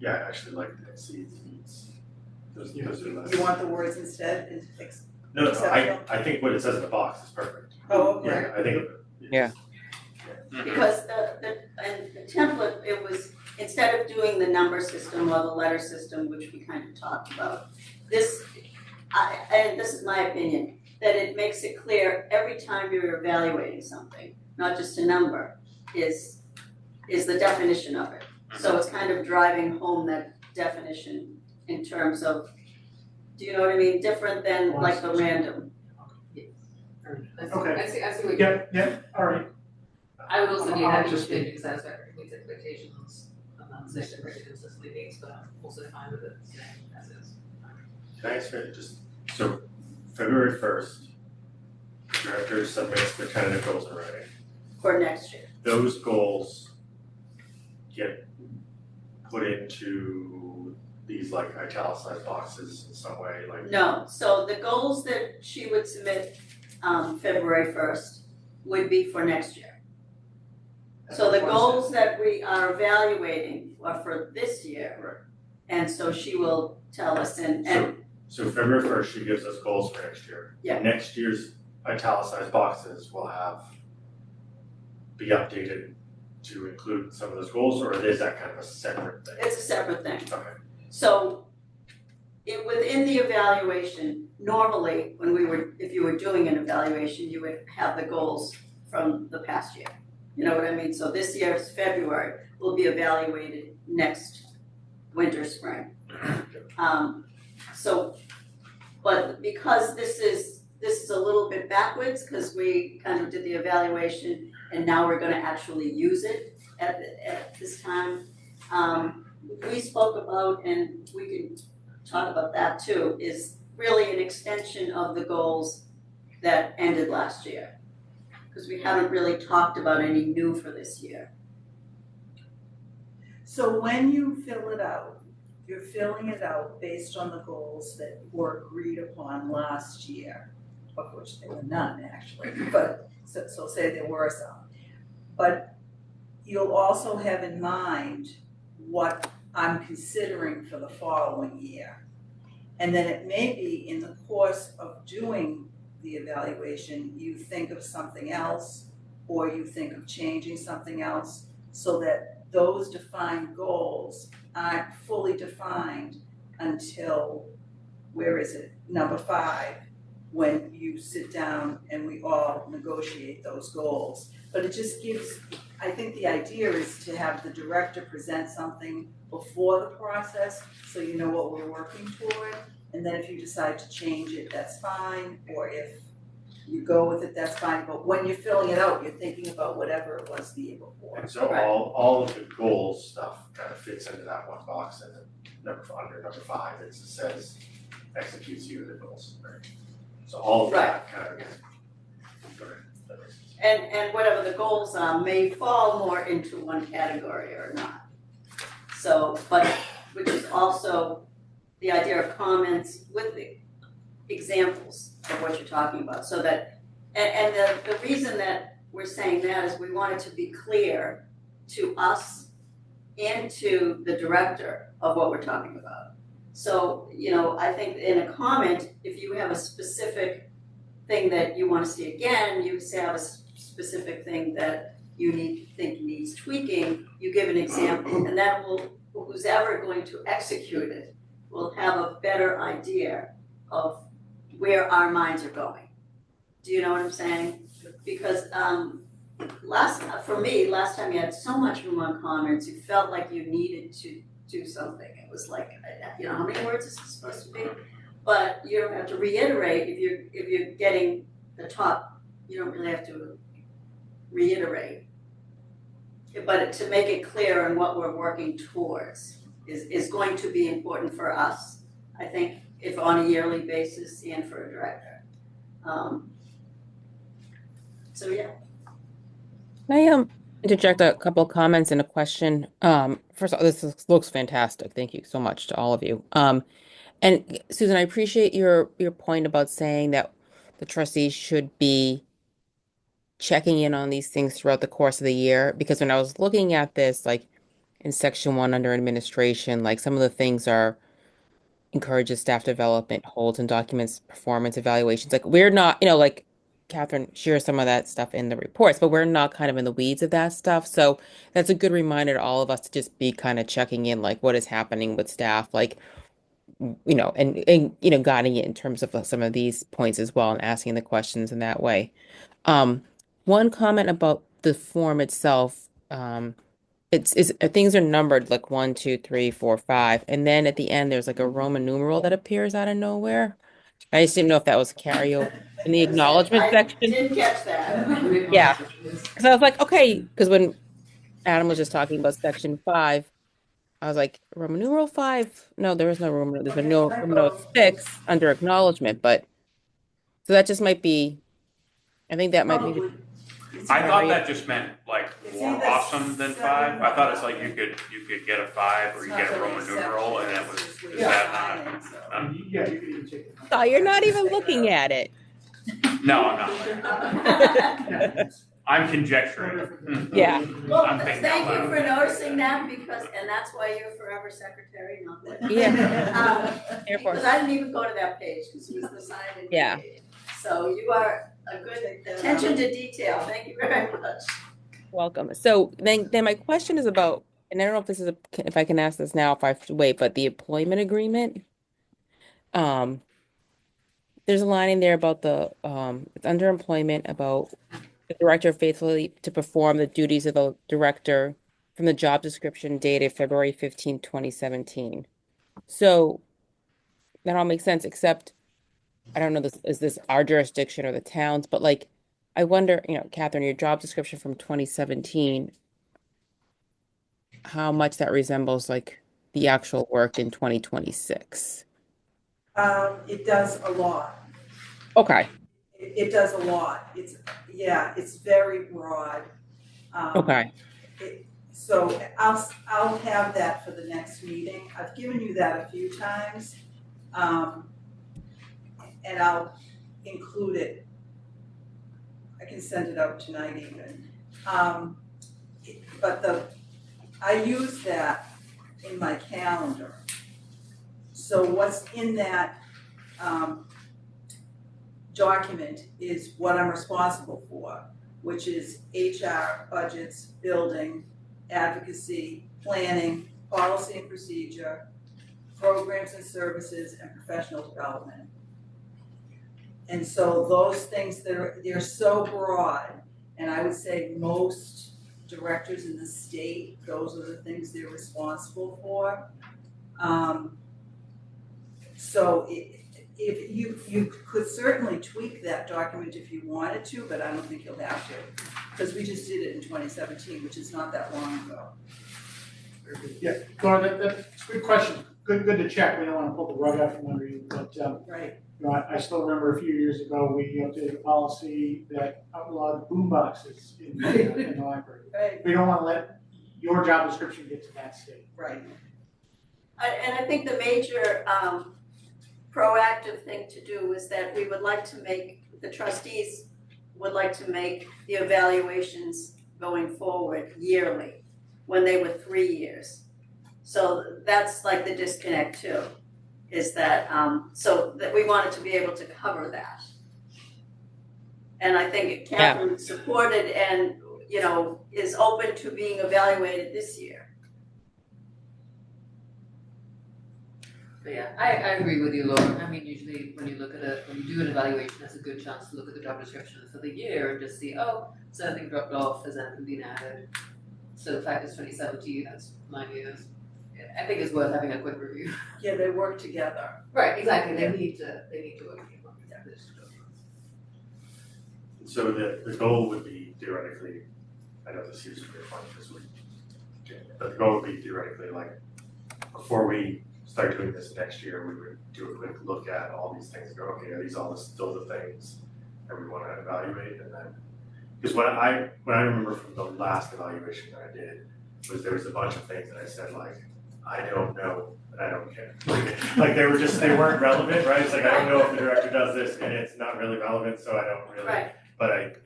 Speaker 6: Yeah, I actually like that, exceeds, meets, those are less.
Speaker 5: You want the words instead,
Speaker 6: No,
Speaker 5: exceptional?
Speaker 6: I think what it says in the box is perfect.
Speaker 5: Oh, okay.
Speaker 6: Yeah, I think.
Speaker 4: Yeah.
Speaker 11: Because the template, it was, instead of doing the number system or the letter system, which we kind of talked about, and this is my opinion, that it makes it clear every time you're evaluating something, not just a number, is is the definition of it. So it's kind of driving home that definition in terms of, do you know what I mean? Different than like the random.
Speaker 1: Okay.
Speaker 7: I see what you.
Speaker 1: Yep, all right.
Speaker 7: I would also be
Speaker 1: I'll
Speaker 7: happy
Speaker 1: just
Speaker 7: to
Speaker 1: be-
Speaker 7: change satisfactory meets expectations. I'm not saying that very consistently meets, but I'm also fine with it staying as is.
Speaker 6: Can I ask you just, so February first, director submits the tentative goals in writing.
Speaker 11: For next year.
Speaker 6: Those goals get put into these like italicized boxes in some way, like.
Speaker 11: No, so the goals that she would submit, February first would be for next year. So the goals that we are evaluating are for this year.
Speaker 6: Right.
Speaker 11: And so she will tell us and
Speaker 6: So February first, she gives us goals for next year.
Speaker 11: Yeah.
Speaker 6: Next year's italicized boxes will be updated to include some of those goals, or is that kind of a separate thing?
Speaker 11: it's a separate thing.
Speaker 6: Okay.
Speaker 11: So within the evaluation, normally if you were doing an evaluation, you would have the goals from the past year. You know what I mean? So this year's February will be evaluated next winter, spring. But because this is a little bit backwards, because we kind of did the evaluation and now we're gonna actually use it at this time. We spoke about, and we can talk about that too, is really an extension of the goals that ended last year. Because we haven't really talked about any new for this year.
Speaker 5: So when you fill it out, you're filling it out based on the goals that were agreed upon last year, of which there were none actually, but so say there were some. But you'll also have in mind what I'm considering for the following year. And then it may be in the course of doing the evaluation, you think of something else, or you think of changing something else, so that those defined goals aren't fully defined until, where is it, number 5, when you sit down and we all negotiate those goals. But it just gives, I think the idea is to have the director present something before the process, so you know what we're working toward. And then if you decide to change it, that's fine, or if you go with it, that's fine. But when you're filling it out, you're thinking about whatever it was the year before.
Speaker 6: And so all of the goals stuff kind of fits into that one box, and then under number 5, it says executes you the goals, right? So all of that kind of, go ahead, that makes sense.
Speaker 11: And whatever the goals are may fall more into one category or not. So, but, which is also the idea of comments with the examples of what you're talking about, so that, and the reason that we're saying that is we want it to be clear to us and to the director of what we're talking about. So, I think in a comment, if you have a specific thing that you want to see again, you say have a specific thing that you think needs tweaking, you give an example, and that will, who's ever going to execute it will have a better idea of where our minds are going. Do you know what I'm saying? Because last time you had so much room on comments, you felt like you needed to do something. It was like, how many words is it supposed to be? But you don't have to reiterate if you're getting the top. You don't really have to reiterate. But to make it clear on what we're working towards is going to be important for us, I think, if on a yearly basis and for a director. So yeah.
Speaker 4: Can I interject a couple of comments and a question? First of all, looks fantastic. Thank you so much to all of you. And Susan, I appreciate your point about saying that the trustees should be checking in on these things throughout the course of the year, because when I was looking at this, like in section 1 under administration, like some of the things are encourages staff development, holds and documents performance evaluations. Like we're not, like Catherine shares some of that stuff in the reports, but we're not kind of in the weeds of that stuff. So that's a good reminder to all of us to just be kind of checking in, like what is happening with staff, like, and guiding it in terms of some of these points as well and asking the questions in that way. Um, One comment about the form itself, things are numbered like 1, 2, 3, 4, 5, and then at the end there's like a Roman numeral that appears out of nowhere. I just didn't know if that was carryover in the acknowledgement
Speaker 11: I
Speaker 4: section.
Speaker 11: did catch that.
Speaker 4: Yeah. Because I was like, okay, because when Adam was just talking about section 5, I was like, Roman numeral 5? No, there is no Roman. There's
Speaker 5: Okay,
Speaker 4: no Roman numeral 6 under acknowledgement, but so that just might be. I think that might be.
Speaker 11: Probably.
Speaker 2: I thought that just meant like
Speaker 5: It's
Speaker 2: more
Speaker 5: either
Speaker 2: awesome than 5. I thought it's like you could get a 5 or you get a Roman numeral, and that was, is that not?
Speaker 1: Yeah, you could even take it.
Speaker 4: Oh, you're not even looking at it.
Speaker 2: No, I'm not.
Speaker 1: Yeah.
Speaker 2: I'm conjecturing.
Speaker 4: Yeah.
Speaker 11: Well,
Speaker 2: I'm thinking
Speaker 11: thank
Speaker 2: out
Speaker 11: you
Speaker 2: loud.
Speaker 11: for noticing that and that's why you're forever secretary, not that.
Speaker 4: Yeah. Air Force.
Speaker 11: Because I didn't even go to that page, because it was the sign-in
Speaker 4: Yeah.
Speaker 11: page. So you are a good attention to detail, thank you very much.
Speaker 4: Welcome. So then my question is about, and I don't know if this is if I can ask this now, if I have to wait, but the employment agreement. There's a line in there about it's under employment about the director faithfully to perform the duties of a director from the job description dated February 15, 2017. So that all makes sense, except I don't know this is this our jurisdiction or the town's, but like I wonder, Catherine, your job description from 2017, how much that resembles like the actual work in 2026.
Speaker 5: It does a lot.
Speaker 4: Okay.
Speaker 5: It does a lot. It's very broad.
Speaker 4: Okay.
Speaker 5: So I'll have that for the next meeting. I've given you that a few times. And I'll include it. I can send it out tonight even. But I use that in my calendar. So what's in that document is what I'm responsible for, which is HR, budgets, building, advocacy, planning, policy and procedure, programs and services, and professional development. And so those things, they're so broad, and I would say most directors in the state, those are the things they're responsible for. So if you could certainly tweak that document if you wanted to, but I don't think you'll have to, because we just did it in 2017, which is not that long ago.
Speaker 1: Very good. Yeah, Laura, that's a good question. Good to check. We don't want to pull the rug out from under you, but
Speaker 5: Right.
Speaker 1: I still remember a few years ago, we updated a policy that outlawed boom boxes in the library.
Speaker 5: Right.
Speaker 1: We don't want to let your job description get to that state.
Speaker 5: Right.
Speaker 11: And I think the major proactive thing to do is that we would like to make, the trustees would like to make the evaluations going forward yearly, when they were 3 years. So that's like the disconnect too, is that, so that we wanted to be able to cover that. And I think Catherine supported and, is open to being evaluated this year.
Speaker 7: But yeah, I agree with you, Laura. I mean, usually when you do an evaluation, that's a good chance to look at the job description for the year and just see, oh, something dropped off, has anything been added? So the fact it's 2017, that's 9 years. I think it's worth having a quick review.
Speaker 5: Yeah, they work together.
Speaker 7: Right, exactly. They need to work together.
Speaker 6: So the goal would be theoretically, I know this is very fun this week, but the goal would be theoretically like before we start doing this next year, we would do a quick look at all these things and go, okay, are these all still the things that we want to evaluate? And then, because what I remember from the last evaluation that I did was there was a bunch of things that I said like, I don't know, and I don't care. Like they weren't relevant, right? It's like, I don't know if the director does this and it's not really relevant, so I don't really.
Speaker 11: Right.
Speaker 6: But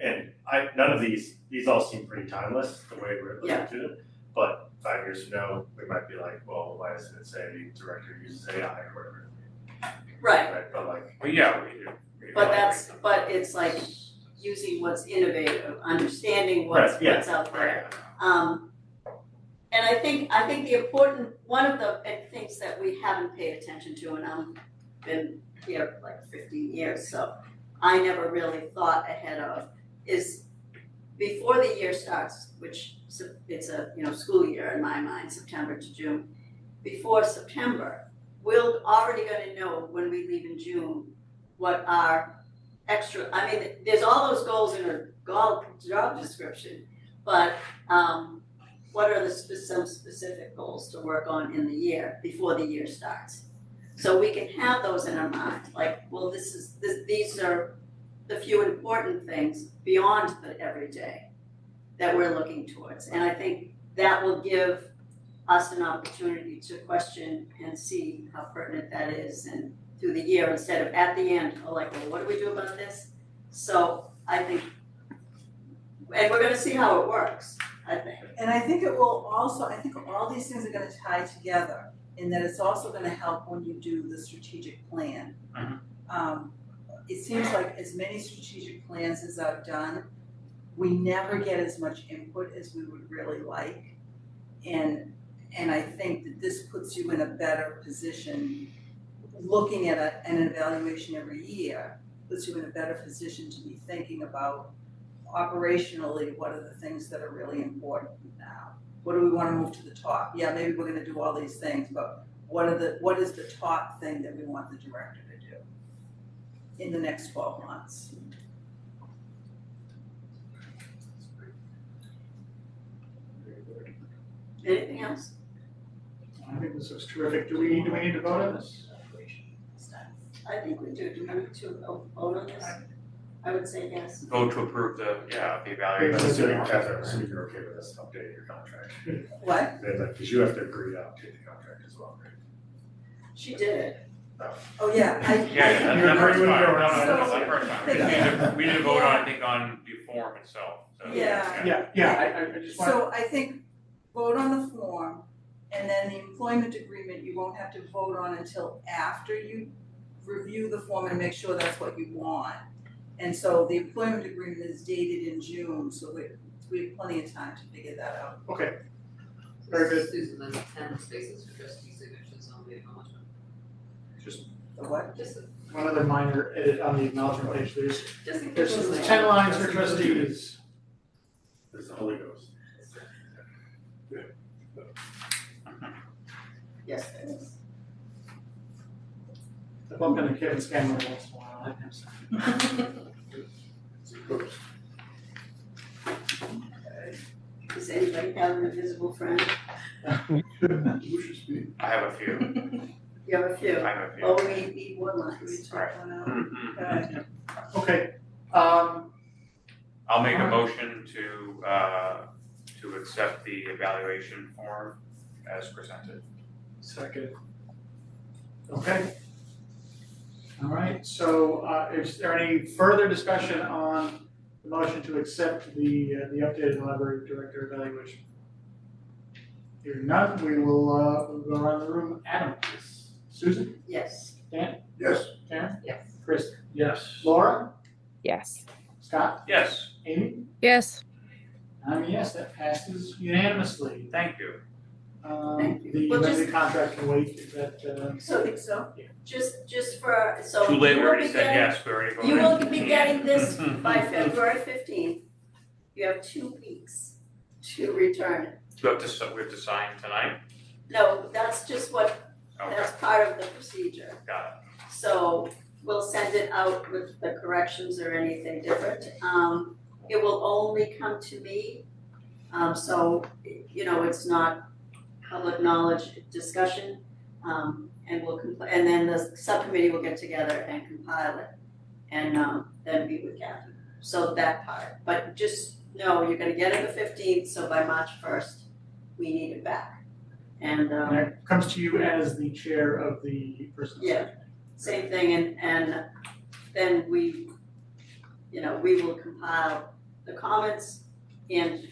Speaker 6: none of these all seem pretty timeless, the way we're looking to them. But 5 years from now, we might be like, well, why doesn't it say director uses AI or whatever?
Speaker 11: Right.
Speaker 6: But like.
Speaker 2: Well, yeah, we
Speaker 11: But it's like using what's innovative, understanding what's out there. And I think one of the things that we haven't paid attention to, and I've been here like 15 years, so I never really thought ahead of, is before the year starts, which it's a, school year in my mind, September to June, before September, we're already gonna know when we leave in June what our extra, there's all those goals in a job description, but what are some specific goals to work on in the year, before the year starts? So we can have those in our mind, like, well, these are the few important things beyond the everyday that we're looking towards. And I think that will give us an opportunity to question and see how pertinent that is and through the year instead of at the end, well, what do we do about this? So I think, and we're gonna see how it works, I think.
Speaker 5: And I think it will also, I think all these things are gonna tie together in that it's also gonna help when you do the strategic plan. It seems like as many strategic plans as I've done, we never get as much input as we would really like. And I think that this puts you in a better position, looking at an evaluation every year, puts you in a better position to be thinking about operationally, what are the things that are really important now? What do we wanna move to the top? Yeah, maybe we're gonna do all these things, but what is the top thing that we want the director to do in the next 12 months?
Speaker 11: Anything else?
Speaker 1: I think this was terrific. Do we need to vote on this?
Speaker 11: I think we do. Do we need to vote on this? I would say yes.
Speaker 2: Vote to approve the evaluation.
Speaker 6: Assuming you're okay with us updating your contract.
Speaker 5: What?
Speaker 6: Because you have to agree to update the contract as well, right?
Speaker 11: She did it.
Speaker 5: Oh, yeah,
Speaker 2: That part's
Speaker 5: So-
Speaker 2: fine. We need to vote on, I think, on the form itself, so.
Speaker 5: Yeah.
Speaker 1: I just want.
Speaker 5: So I think vote on the form, and then the employment agreement, you won't have to vote on until after you review the form and make sure that's what you want. And so the employment agreement is dated in June, so we have plenty of time to figure that out.
Speaker 1: Okay, very good.
Speaker 7: Susan, there's 10 spaces for trustee signatures on the acknowledgement.
Speaker 5: The what?
Speaker 7: Just,
Speaker 1: One other minor edit on the acknowledgement page.
Speaker 7: just in case.
Speaker 1: There's
Speaker 7: it's like-
Speaker 1: 10 lines for trustees.
Speaker 6: There's the Holy Ghost.
Speaker 11: Yes, there is.
Speaker 1: I bump into Kevin Scanlon once in a while. I have some.
Speaker 11: Does anybody have an invisible friend?
Speaker 2: I have a few.
Speaker 11: You have a few?
Speaker 2: I have a few.
Speaker 11: Oh, we need one lines.
Speaker 2: Alright.
Speaker 5: Okay.
Speaker 1: Okay,
Speaker 2: I'll make a motion to accept the evaluation form as presented.
Speaker 10: Second.
Speaker 1: okay. All right, so is there any further discussion on the motion to accept the updated library director evaluation? Hearing none, we will we'll go around the room. Adam, please. Susan?
Speaker 11: Yes.
Speaker 1: Dan?
Speaker 9: Yes.
Speaker 1: Karen?
Speaker 7: Yes.
Speaker 1: Chris?
Speaker 10: Yes.
Speaker 1: Laura?
Speaker 4: Yes.
Speaker 1: Scott?
Speaker 2: Yes,
Speaker 1: Amy?
Speaker 8: Yes.
Speaker 1: I'm a yes, that passes unanimously.
Speaker 2: thank you.
Speaker 11: Thank you.
Speaker 1: The
Speaker 11: Well,
Speaker 1: amended contract can wait, is that,
Speaker 11: So, just for, so.
Speaker 2: Too late, we
Speaker 11: you will
Speaker 2: already
Speaker 11: be
Speaker 2: said
Speaker 11: getting-
Speaker 2: yes, we already voted.
Speaker 11: You will be getting this by February 15th. You have 2 weeks to return it.
Speaker 2: We have to sign tonight?
Speaker 11: No, that's just what,
Speaker 2: Okay,
Speaker 11: that's part of the procedure.
Speaker 2: got
Speaker 11: So we'll send it out with the corrections or anything different. It will only come to me. So, it's not public knowledge discussion. And and then the subcommittee will get together and compile it and then meet with Catherine. So that part, but just know you're gonna get it the 15th, so by March 1st, we need it back. And
Speaker 1: and it comes to you as the chair of the personnel
Speaker 11: Yeah.
Speaker 1: subcommittee.
Speaker 11: same thing, and then we will compile the comments, and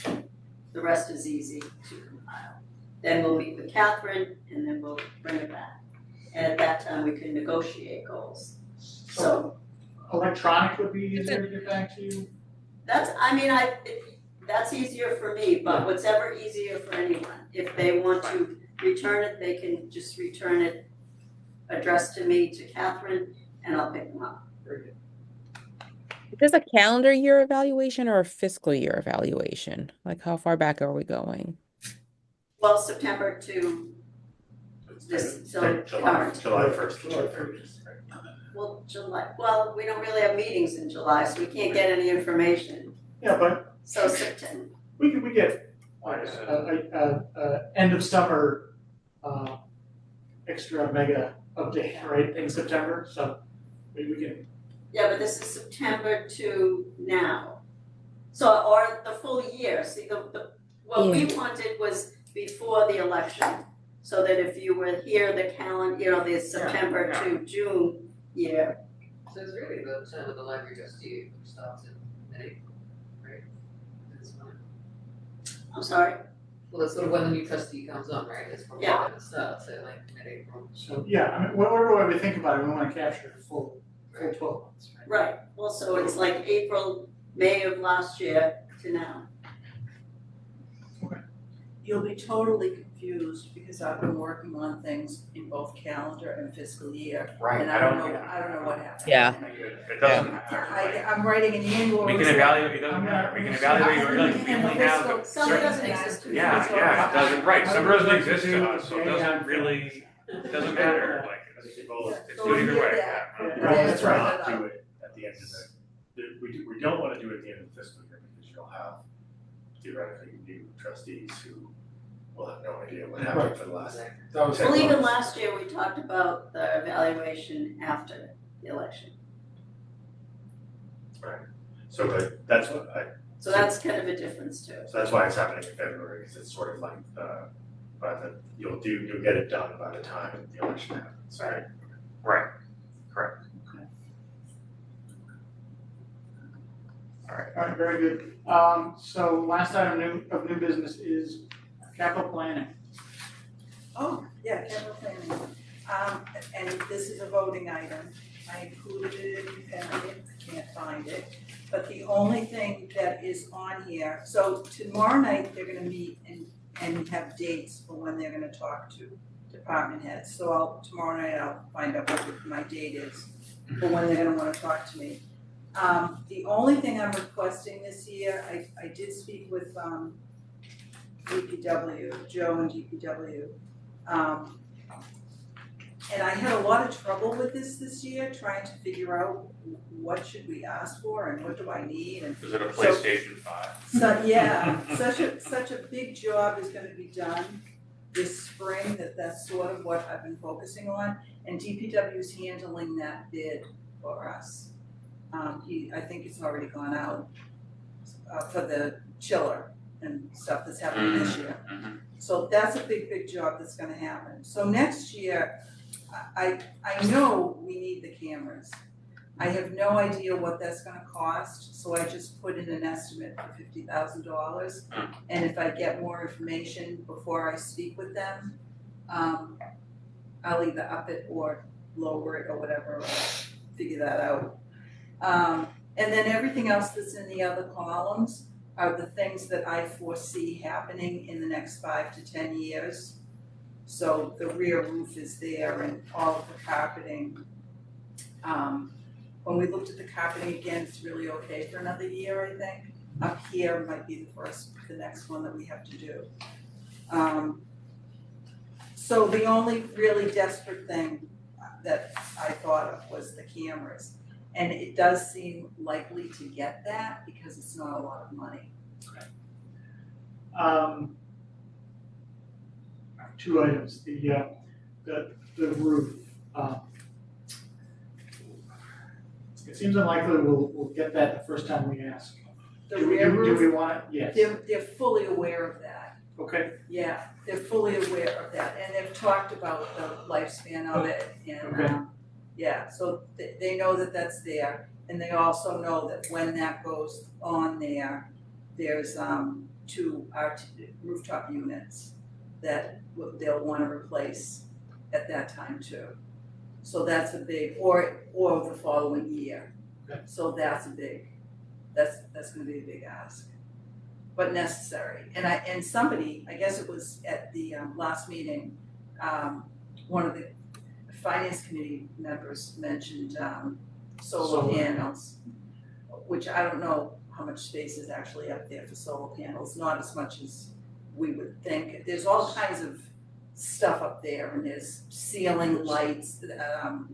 Speaker 11: the rest is easy to compile. Then we'll meet with Catherine, and then we'll bring it back. And at that time, we can negotiate goals. So
Speaker 1: Electronic would be easier to get back to you?
Speaker 11: that's easier for me, but whatever easier for anyone. If they want to return it, they can just return it addressed to me, to Catherine, and I'll pick them up.
Speaker 1: Very good.
Speaker 4: Is this a calendar year evaluation or a fiscal year evaluation? Like how far back are we going?
Speaker 11: Well, September to this, so current.
Speaker 6: July first to June 30th, right?
Speaker 11: Well, July, well, we don't really have meetings in July, so we can't get any information.
Speaker 1: Yeah, but
Speaker 11: So September,
Speaker 1: we get
Speaker 2: Why is it?
Speaker 1: end of summer, extra mega update, right, in September, so we can,
Speaker 11: yeah, but this is September to now. So, or the full year, see, what we wanted was before the election. So that if you were here, the calendar, you know, the September to June year.
Speaker 7: So it's really the time of the library trustee, which starts in mid-April, right? This month.
Speaker 11: I'm sorry,
Speaker 7: Well, that's sort of when the new trustee comes on, right? It's probably
Speaker 11: Yeah.
Speaker 7: when it starts, at like mid-April.
Speaker 1: so, yeah, I mean, whatever way we think about it, we wanna capture the full 12 months, right?
Speaker 11: right, well, so it's like April, May of last year to now.
Speaker 5: You'll be totally confused because I've been working on things in both calendar and fiscal year.
Speaker 2: Right,
Speaker 5: And I don't know what happened.
Speaker 4: Yeah.
Speaker 2: It doesn't matter.
Speaker 5: I'm writing an annual.
Speaker 2: We can
Speaker 5: report.
Speaker 2: evaluate, it doesn't matter, we can evaluate, really, we
Speaker 5: And the
Speaker 2: only have
Speaker 5: fiscal-
Speaker 11: Some
Speaker 2: certain.
Speaker 11: doesn't exist.
Speaker 2: Yeah, it doesn't, right, summer doesn't exist to us, so it
Speaker 1: Yeah.
Speaker 2: doesn't really, it doesn't matter, like,
Speaker 6: Well,
Speaker 2: it's good either way,
Speaker 5: Yeah.
Speaker 2: yeah.
Speaker 1: Right, that's right.
Speaker 6: Not do it at the end of we don't wanna do it at the end of the fiscal year because you'll have theoretically new trustees who will have no idea what happened for the last.
Speaker 10: That was.
Speaker 11: Well, even last year, we talked about the evaluation after the election.
Speaker 6: So, but that's what
Speaker 11: So that's kind of a difference too.
Speaker 6: so that's why it's happening in February, because it's sort of like, you'll get it done by the time the election happens, right?
Speaker 2: Right, correct.
Speaker 1: All right, very good. So last item of new business is capital planning.
Speaker 5: Oh, yeah, capital planning. And this is a voting item. I included it in the packet, I can't find it. But the only thing that is on here, so tomorrow night, they're gonna meet and have dates for when they're gonna talk to department heads. So tomorrow night, I'll find out what my date is for when they're gonna wanna talk to me. The only thing I'm requesting this year, I did speak with, DPW, Joe and DPW. And I had a lot of trouble with this year, trying to figure out what should we ask for and what do I need and
Speaker 2: Is it a PlayStation 5?
Speaker 5: so, yeah, such a big job is gonna be done this spring, that's sort of what I've been focusing on. And DPW is handling that bid for us. I think it's already gone out, for the chiller and stuff that's happening this year.
Speaker 2: Mhm.
Speaker 5: So that's a big job that's gonna happen. So next year, I know we need the cameras. I have no idea what that's gonna cost, so I just put in an estimate for $50,000. And if I get more information before I speak with them, I'll either up it or lower it or whatever, or figure that out. And then everything else that's in the other columns are the things that I foresee happening in the next 5 to 10 years. So the rear roof is there and all of the carpeting. When we looked at the carpeting again, it's really okay for another year, I think. Up here might be the next one that we have to do. So the only really desperate thing that I thought of was the cameras. And it does seem likely to get that because it's not a lot of money.
Speaker 1: Two items, the roof. It seems unlikely we'll get that the first time we ask.
Speaker 5: The
Speaker 1: Do we-
Speaker 5: rear
Speaker 1: do
Speaker 5: roof,
Speaker 1: we want it? Yes.
Speaker 5: they're fully aware of that.
Speaker 1: Okay,
Speaker 5: Yeah, they're fully aware of that, and they've talked about the lifespan of it, and,
Speaker 1: Okay.
Speaker 5: yeah, so they know that that's there, and they also know that when that goes on there, there's, 2 rooftop units that they'll wanna replace at that time too. So that's a big, or the following year.
Speaker 1: Okay.
Speaker 5: So that's that's gonna be a big ask, but necessary. And somebody, I guess it was at the last meeting, one of the finance committee members mentioned solar
Speaker 1: Solar.
Speaker 5: panels. which I don't know how much space is actually up there for solar panels, not as much as we would think. There's all kinds of stuff up there, and there's ceiling lights,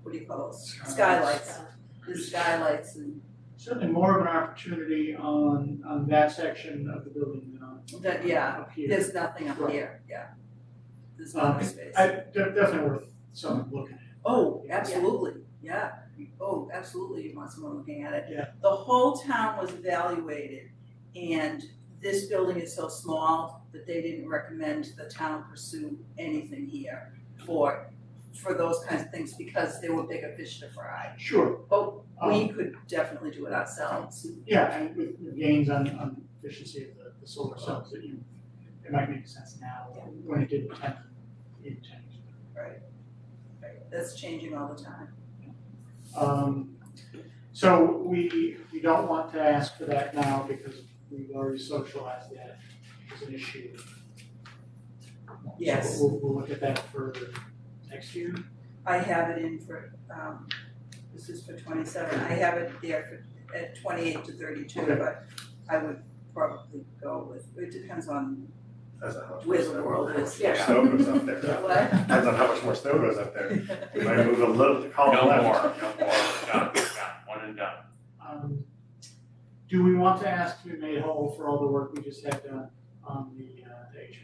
Speaker 5: what do you call those? Skylights. There's skylights and
Speaker 1: Certainly more of an opportunity on that section of the building than on
Speaker 5: that, yeah,
Speaker 1: up here.
Speaker 5: there's nothing up
Speaker 1: Right.
Speaker 5: here, yeah. There's not much space.
Speaker 1: Definitely worth someone looking at.
Speaker 5: Oh, absolutely, yeah. Oh, absolutely, you want someone looking at it.
Speaker 1: Yeah.
Speaker 5: The whole town was evaluated, and this building is so small that they didn't recommend the town pursue anything here for those kinds of things, because there were bigger fish to fry.
Speaker 1: Sure.
Speaker 5: But we could definitely do it ourselves.
Speaker 1: Yeah, and with gains on efficiency of the solar cells that it might make sense now when it didn't tend to change.
Speaker 5: Right. That's changing all the time.
Speaker 1: So we don't want to ask for that now because we've already socialized that as an issue.
Speaker 5: Yes.
Speaker 1: So we'll look at that further next year.
Speaker 5: I have it in for, this is for 27, I have it there for, at 28 to 32,
Speaker 1: Okay.
Speaker 5: but I would probably go with, it depends on
Speaker 6: Depends on how much
Speaker 5: where
Speaker 6: more
Speaker 5: the
Speaker 6: snow-
Speaker 5: world is.
Speaker 6: more snow goes up there.
Speaker 5: What?
Speaker 6: Depends on how much more snow goes up there. We might move a little to call
Speaker 2: No
Speaker 6: left.
Speaker 2: more, done, one and done.
Speaker 1: Do we want to ask to be made whole for all the work we just had done on the HVAC?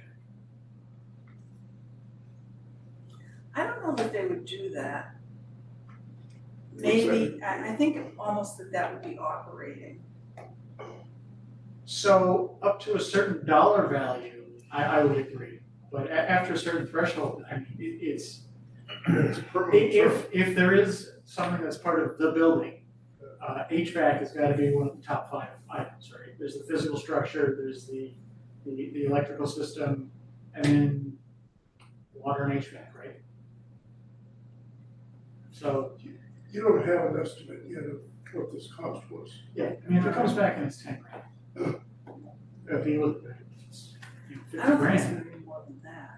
Speaker 5: I don't know that they would do that. Maybe, I think almost that would be operating.
Speaker 1: So up to a certain dollar value, I would agree, but after a certain threshold, I mean, it's if there is something that's part of the building, HVAC has got to be one of the top 5 items, right? There's the physical structure, there's the electrical system, and then water and HVAC, right? So
Speaker 9: You don't have an estimate yet of what this cost was.
Speaker 1: yeah, I mean, if it comes back and it's 10 grand, if you look at it, it's,
Speaker 5: I
Speaker 1: 50
Speaker 5: don't think it's
Speaker 1: grand.
Speaker 5: gonna be more than that.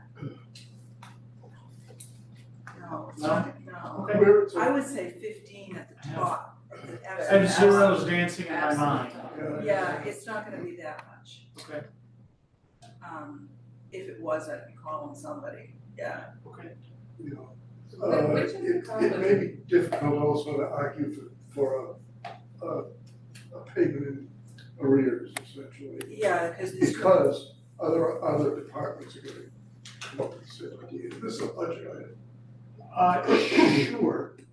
Speaker 5: No, it's
Speaker 1: No?
Speaker 5: not, no.
Speaker 1: Okay.
Speaker 9: Where it's
Speaker 5: I
Speaker 9: a,
Speaker 5: would say 15 at the top.
Speaker 1: I have zeros dancing in my mind.
Speaker 5: Yeah, it's not gonna be that much.
Speaker 1: Okay,
Speaker 5: If it was, I'd be calling somebody, yeah.
Speaker 1: okay.
Speaker 9: you know,
Speaker 7: Which of the
Speaker 9: it may be difficult also to argue for a payment in arrears essentially.
Speaker 5: Yeah, because this.
Speaker 9: Because other departments are gonna come up with the same idea. This is a budget item.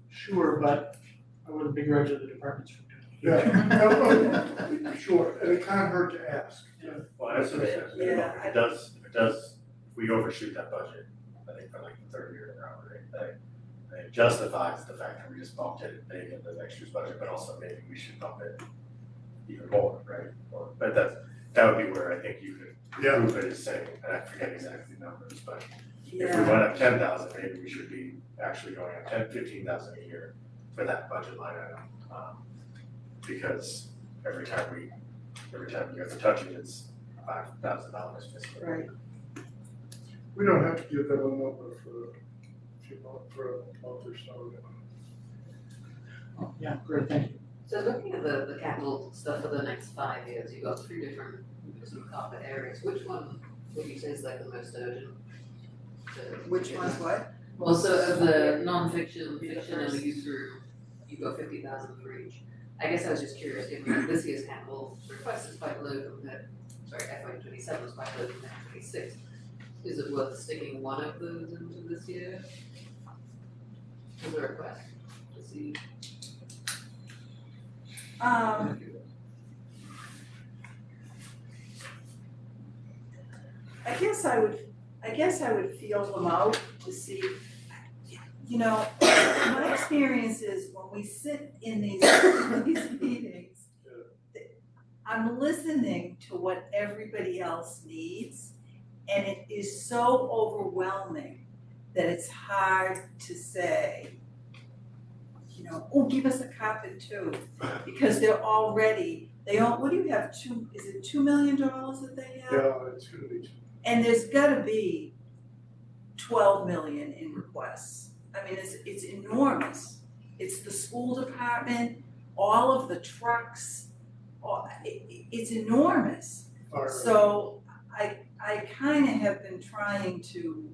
Speaker 1: Sure, but I wouldn't begrudge the departments for doing it.
Speaker 9: Yeah, sure, and it can't hurt to ask.
Speaker 6: Well, that's what it says,
Speaker 5: Yeah.
Speaker 6: if it does, if we overshoot that budget, I think for like the 3rd year in a row, right? It justifies the fact that we just bumped it big in the next year's budget, but also maybe we should bump it even more, right? But that would be where I think you could prove it is saying, and I forget exactly the numbers, but if we
Speaker 5: Yeah,
Speaker 6: went up 10,000, maybe we should be actually going up 15,000 a year for that budget line item. Because every time you have to touch it, it's $5,000 fiscal.
Speaker 5: right.
Speaker 9: We don't have to give them a number for a month or so.
Speaker 1: Oh, yeah, great, thank you.
Speaker 7: So looking at the capital stuff for the next 5 years, you've got 3 different sort of carpet areas. Which one would you say is like the most urgent?
Speaker 5: Which one's what?
Speaker 7: Well, so of the non-fiction, fiction and the youth room, you've got 50,000 for each. I guess I was just curious, given that this year's capital request is quite low compared, FY 27 was quite low compared to 26. Is it worth sticking one of those into this year? As a request to see?
Speaker 5: I guess I would feel them out to see, you know, my experience is when we sit in these meetings, I'm listening to what everybody else needs, and it is so overwhelming that it's hard to say, you know, oh, give us a carpet too, because what do you have, is it $2 million that they have?
Speaker 9: Yeah, it's gonna be.
Speaker 5: And there's gotta be 12 million in requests. I mean, it's enormous. It's the school department, all of the trucks, it's enormous. So I kind of have been trying to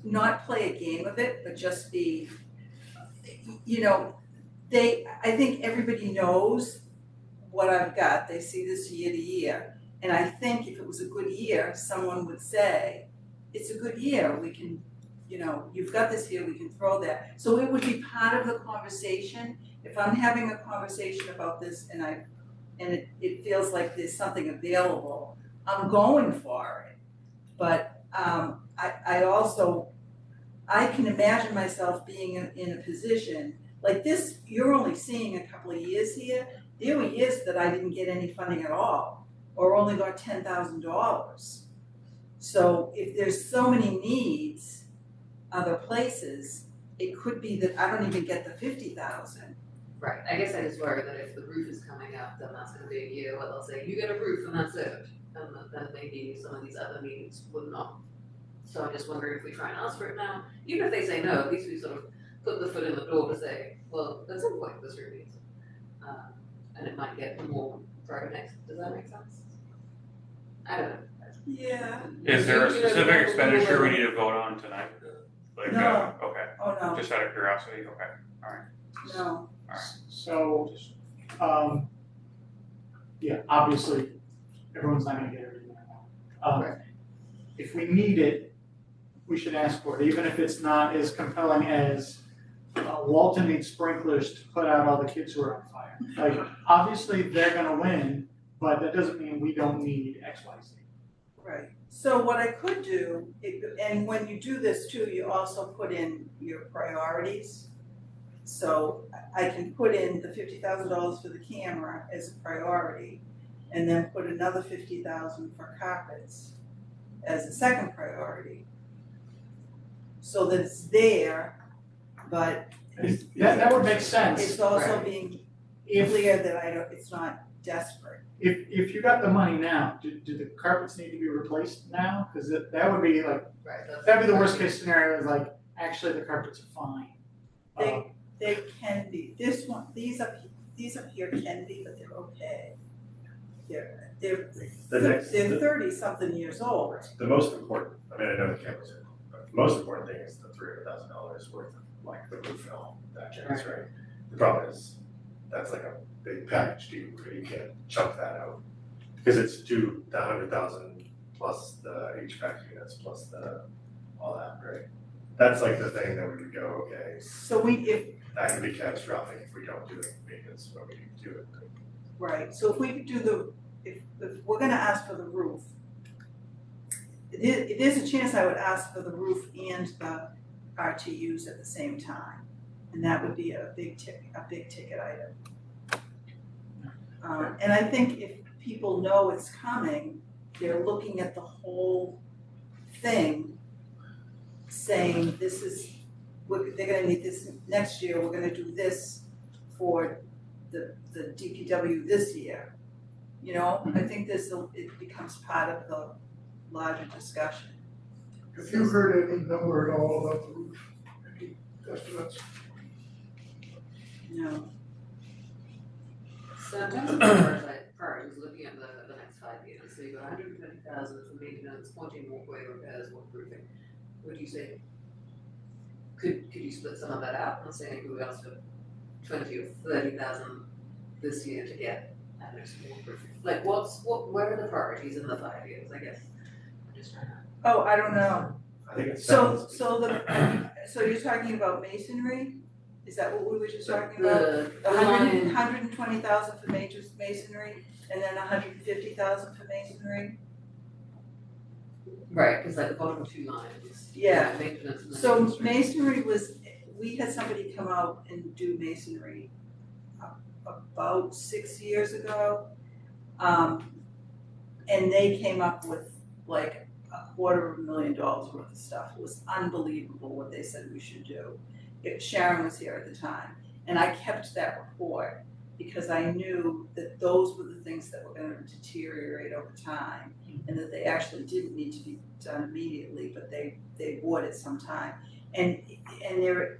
Speaker 5: not play a game of it, but just be, you know, I think everybody knows what I've got. They see this year to year. And I think if it was a good year, someone would say, it's a good year, we can, you know, you've got this here, we can throw that. So it would be part of the conversation. If I'm having a conversation about this and it feels like there's something available, I'm going for it. But I also, I can imagine myself being in a position like this. You're only seeing a couple of years here. There were years that I didn't get any funding at all, or only got $10,000. So if there's so many needs other places, it could be that I don't even get the 50,000.
Speaker 7: Right, I guess I just worry that if the roof is coming up, then that's gonna be a year where they'll say, you get a roof and that's it. And then maybe some of these other meetings would not. So I'm just wondering if we try and ask for it now, even if they say no, at least we sort of put the foot in the door to say, well, at some point this room needs it. And it might get more thrown next, does that make sense? I don't know.
Speaker 5: Yeah.
Speaker 2: Is there a
Speaker 7: You know,
Speaker 2: specific
Speaker 7: the
Speaker 2: expenditure we need to vote on tonight? Like,
Speaker 5: No.
Speaker 2: Okay,
Speaker 5: Oh, no,
Speaker 2: just out of curiosity, okay.
Speaker 5: no.
Speaker 1: So, yeah, obviously, everyone's not gonna get everything they want.
Speaker 7: Right.
Speaker 1: If we need it, we should ask for it, even if it's not as compelling as Walton needs sprinklers to put out all the kids who are on fire. Like, obviously, they're gonna win, but that doesn't mean we don't need X, Y, Z.
Speaker 5: Right, so what I could do, and when you do this too, you also put in your priorities. So I can put in the $50,000 for the camera as a priority, and then put another $50,000 for carpets as a second priority. So that it's there, but
Speaker 1: That would make sense.
Speaker 5: it's also
Speaker 7: Right.
Speaker 5: being
Speaker 1: If,
Speaker 5: clear that it's not desperate.
Speaker 1: if you got the money now, do the carpets need to be replaced now? Cause that would be like,
Speaker 7: Right, that's.
Speaker 1: that'd be the worst case scenario, is like, actually, the carpets are fine.
Speaker 5: They can be, these up here can be, but they're okay. They're
Speaker 6: The next,
Speaker 5: they're 30-something years old.
Speaker 6: the most important, I mean, I know the cameras are, but the most important thing is the $300,000 worth of like the roof film that gets, right? The problem is, that's like a big package deal, where you can't chunk that out. Because it's the 100,000 plus the HVAC units plus all that, right? That's like the thing that we would go, okay,
Speaker 5: So
Speaker 6: that can be catastrophic if we don't do the maintenance when we do it.
Speaker 5: right, so if we could do if we're gonna ask for the roof, there's a chance I would ask for the roof and the RTUs at the same time. And that would be a big ticket item. And I think if people know it's coming, they're looking at the whole thing, saying they're gonna need this next year, we're gonna do this for the DPW this year. You know, I think it becomes part of the larger discussion.
Speaker 9: Have you heard any number at all about the roof? Any estimates?
Speaker 5: No.
Speaker 7: So in terms of priorities, looking at the next 5 years, so you've got 120,000 for maintenance, 14 walkway repairs, waterproofing. Would you say, could you split some of that out and say we asked for 20 or 30,000 this year to get that next waterproofing? Like where are the priorities in the 5 years, I guess? I'm just trying to.
Speaker 5: Oh, I don't know.
Speaker 6: I think it's.
Speaker 5: So you're talking about masonry? Is that what we were just talking about?
Speaker 7: The line,
Speaker 5: 120,000 for masonry, and then 150,000 for masonry?
Speaker 7: right, cause like the bottom 2 lines.
Speaker 5: Yeah.
Speaker 7: Maintenance and then
Speaker 5: So
Speaker 7: infrastructure.
Speaker 5: we had somebody come out and do masonry about 6 years ago. And they came up with like $250,000 worth of stuff. It was unbelievable what they said we should do. Sharon was here at the time, and I kept that report because I knew that those were the things that were gonna deteriorate over time, and that they actually didn't need to be done immediately, but they would at some time. And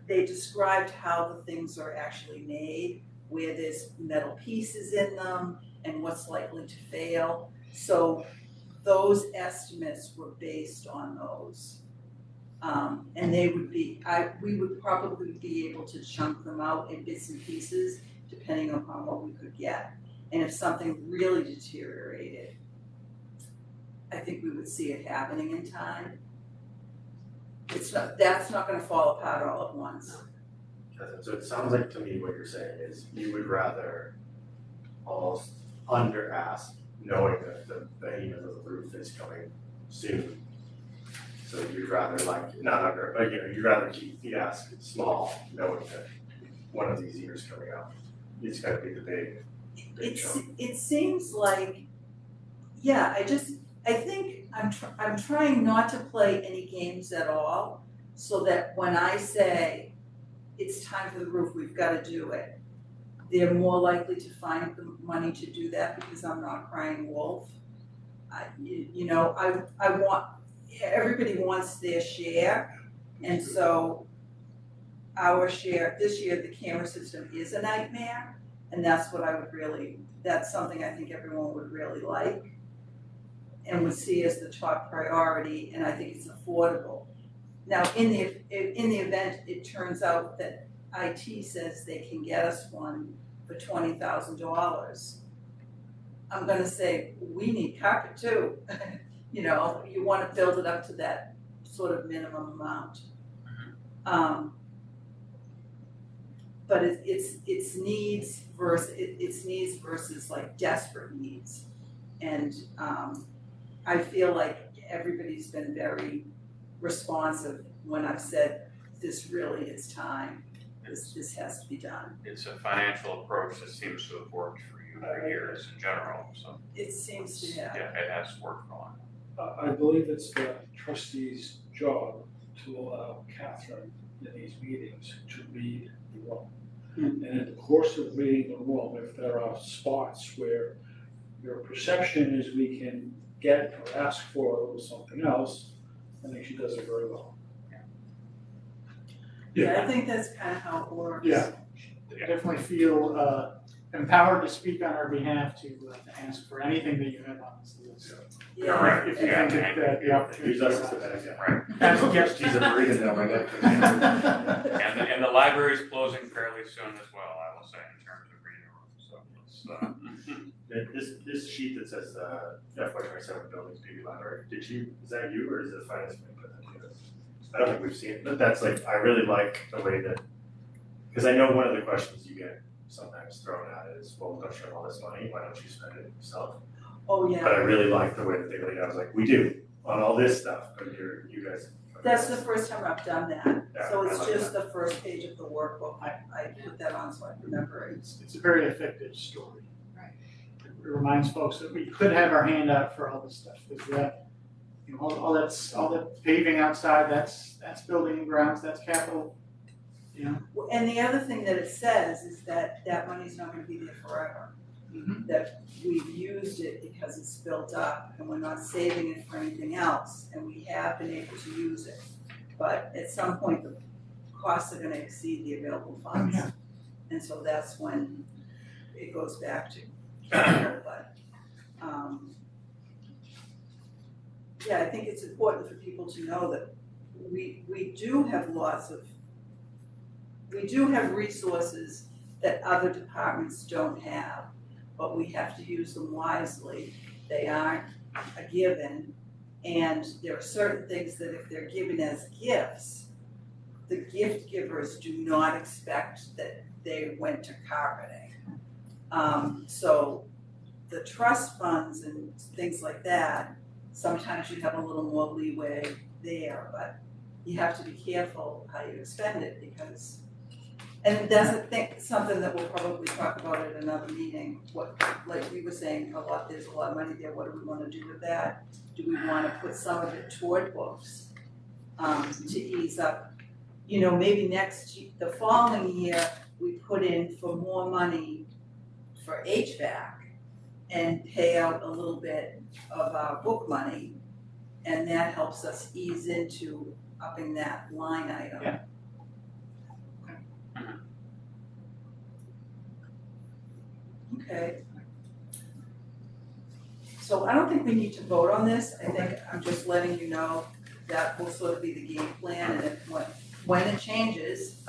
Speaker 5: they described how the things are actually made, where there's metal pieces in them and what's likely to fail. So those estimates were based on those. And they would be, we would probably be able to chunk them out in bits and pieces depending upon what we could get. And if something really deteriorated, I think we would see it happening in time. That's not gonna fall apart all at once.
Speaker 6: So it sounds like to me what you're saying is you would rather almost under ask, knowing that the behemoth of the roof is coming soon. So you'd rather not under, but you'd rather keep the ask small, knowing that one of these years coming up, it's gotta be the big chunk.
Speaker 5: It seems like, yeah, I think I'm trying not to play any games at all, so that when I say it's time for the roof, we've gotta do it, they're more likely to find the money to do that because I'm not crying wolf. I want, everybody wants their share, and so our share, this year, the camera system is a nightmare, and that's something I think everyone would really like and would see as the top priority, and I think it's affordable. Now, in the event it turns out that IT says they can get us one for $20,000, I'm gonna say, we need carpet too. You wanna build it up to that sort of minimum amount. But it's needs versus like desperate needs. And I feel like everybody's been very responsive when I've said, this really is time, this has to be done.
Speaker 2: It's a financial approach that seems to have worked for you for years in general, so.
Speaker 5: It seems to have.
Speaker 2: Yeah, it has worked for a while.
Speaker 10: I believe it's the trustees' job to allow Catherine in these meetings to read the room. And in the course of reading the room, if there are spots where your perception is we can get or ask for a little something else, I think she does it very well.
Speaker 5: Yeah, I think that's kind of how it works.
Speaker 1: Yeah. Definitely feel empowered to speak on our behalf to ask for anything that you have on this list.
Speaker 5: Yeah.
Speaker 2: Correct.
Speaker 1: If you think that the opportunity.
Speaker 6: Use us as the bad guy.
Speaker 2: Right.
Speaker 1: Yes.
Speaker 6: She's a breathing down my neck.
Speaker 2: And the library's closing fairly soon as well, I will say, in terms of reading rooms, so it's,
Speaker 6: This sheet that says FY 27 buildings, PB library, is that you or is it finance committee put that together? I don't think we've seen it, but that's I really like the way that, because I know one of the questions you get sometimes thrown at is, well, don't you have all this money, why don't you spend it yourself?
Speaker 5: Oh, yeah.
Speaker 6: But I really like the way that they laid it out. I was like, we do on all this stuff, but you guys.
Speaker 5: That's the first time I've done that.
Speaker 6: Yeah,
Speaker 5: So
Speaker 6: I
Speaker 5: it's
Speaker 6: like
Speaker 5: just the first page of the workbook. I put that on so I remember it.
Speaker 1: It's a very effective story.
Speaker 7: Right.
Speaker 1: It reminds folks that we could have our hand out for all this stuff, because that, all that paving outside, that's building and grounds, that's capital,
Speaker 5: And the other thing that it says is that money's not gonna be there forever. That we've used it because it's built up and we're not saving it for anything else, and we have been able to use it. But at some point, the costs are gonna exceed the available funds.
Speaker 1: Yeah.
Speaker 5: And so that's when it goes back to capital, but, yeah, I think it's important for people to know that we do have resources that other departments don't have, but we have to use them wisely. They aren't a given, and there are certain things that if they're given as gifts, the gift givers do not expect that they went to carpeting. So the trust funds and things like that, sometimes you have a little more leeway there, but you have to be careful how you expend it, because, and that's something that we'll probably talk about at another meeting. What, like we were saying, there's a lot of money there, what do we wanna do with that? Do we wanna put some of it toward books, to ease up? Maybe the following year, we put in for more money for HVAC and pay out a little bit of our book money, and that helps us ease into upping that line item.
Speaker 1: Yeah.
Speaker 5: Okay. So I don't think we need to vote on this, I think I'm just letting you know that will sort of be the game plan, and if, when it changes,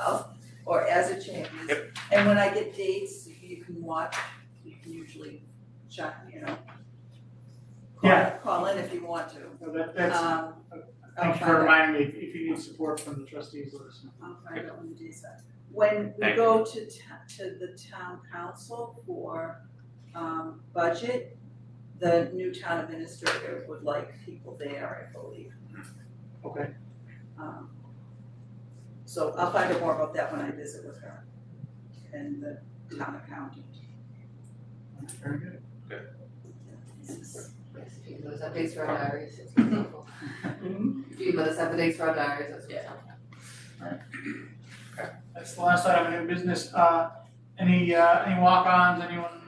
Speaker 5: or as it changes.
Speaker 2: Yep.
Speaker 5: And when I get dates, you can watch, you can usually check,
Speaker 1: Yeah.
Speaker 5: call in if you want to.
Speaker 1: So that's,
Speaker 5: I'll
Speaker 1: thank you
Speaker 5: find
Speaker 1: for
Speaker 5: out.
Speaker 1: reminding me, if you need support from the trustees, let us know.
Speaker 5: I'll find out when the dates are. When we
Speaker 2: Thank
Speaker 5: go to the town council for budget, the new town administrator would like people there, I believe.
Speaker 1: Okay.
Speaker 5: So I'll find out more about that when I visit with her and the town accountant.
Speaker 1: Very good.
Speaker 7: Yes, if you can let us have dates for our diaries, it's helpful. If you can let us have the dates for our diaries, that's what's helpful.
Speaker 1: That's the last item of new business. Any walk-ons, anyone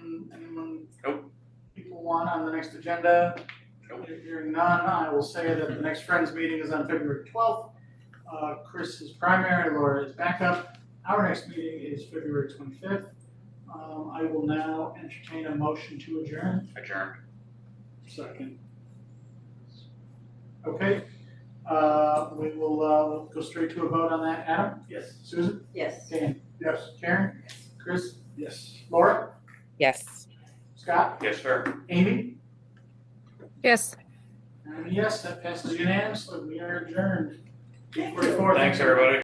Speaker 2: Nope.
Speaker 1: people want on the next agenda?
Speaker 2: Nope.
Speaker 1: Hearing none, I will say that the next Friends meeting is on February 12th. Chris is primary, Laura is backup. Our next meeting is February 25th. I will now entertain a motion to adjourn.
Speaker 2: Adjourned.
Speaker 1: Second. Okay, we will, we'll go straight to a vote on that. Adam?
Speaker 6: Yes.
Speaker 1: Susan?
Speaker 11: Yes.
Speaker 1: Dan?
Speaker 9: Yes.
Speaker 1: Karen? Chris?
Speaker 10: Yes.
Speaker 1: Laura?
Speaker 4: Yes.
Speaker 1: Scott?
Speaker 2: Yes, sir.
Speaker 1: Amy?
Speaker 8: Yes.
Speaker 1: And yes, that passes unanimously. We are adjourned. 8:44.
Speaker 2: Thanks, everybody.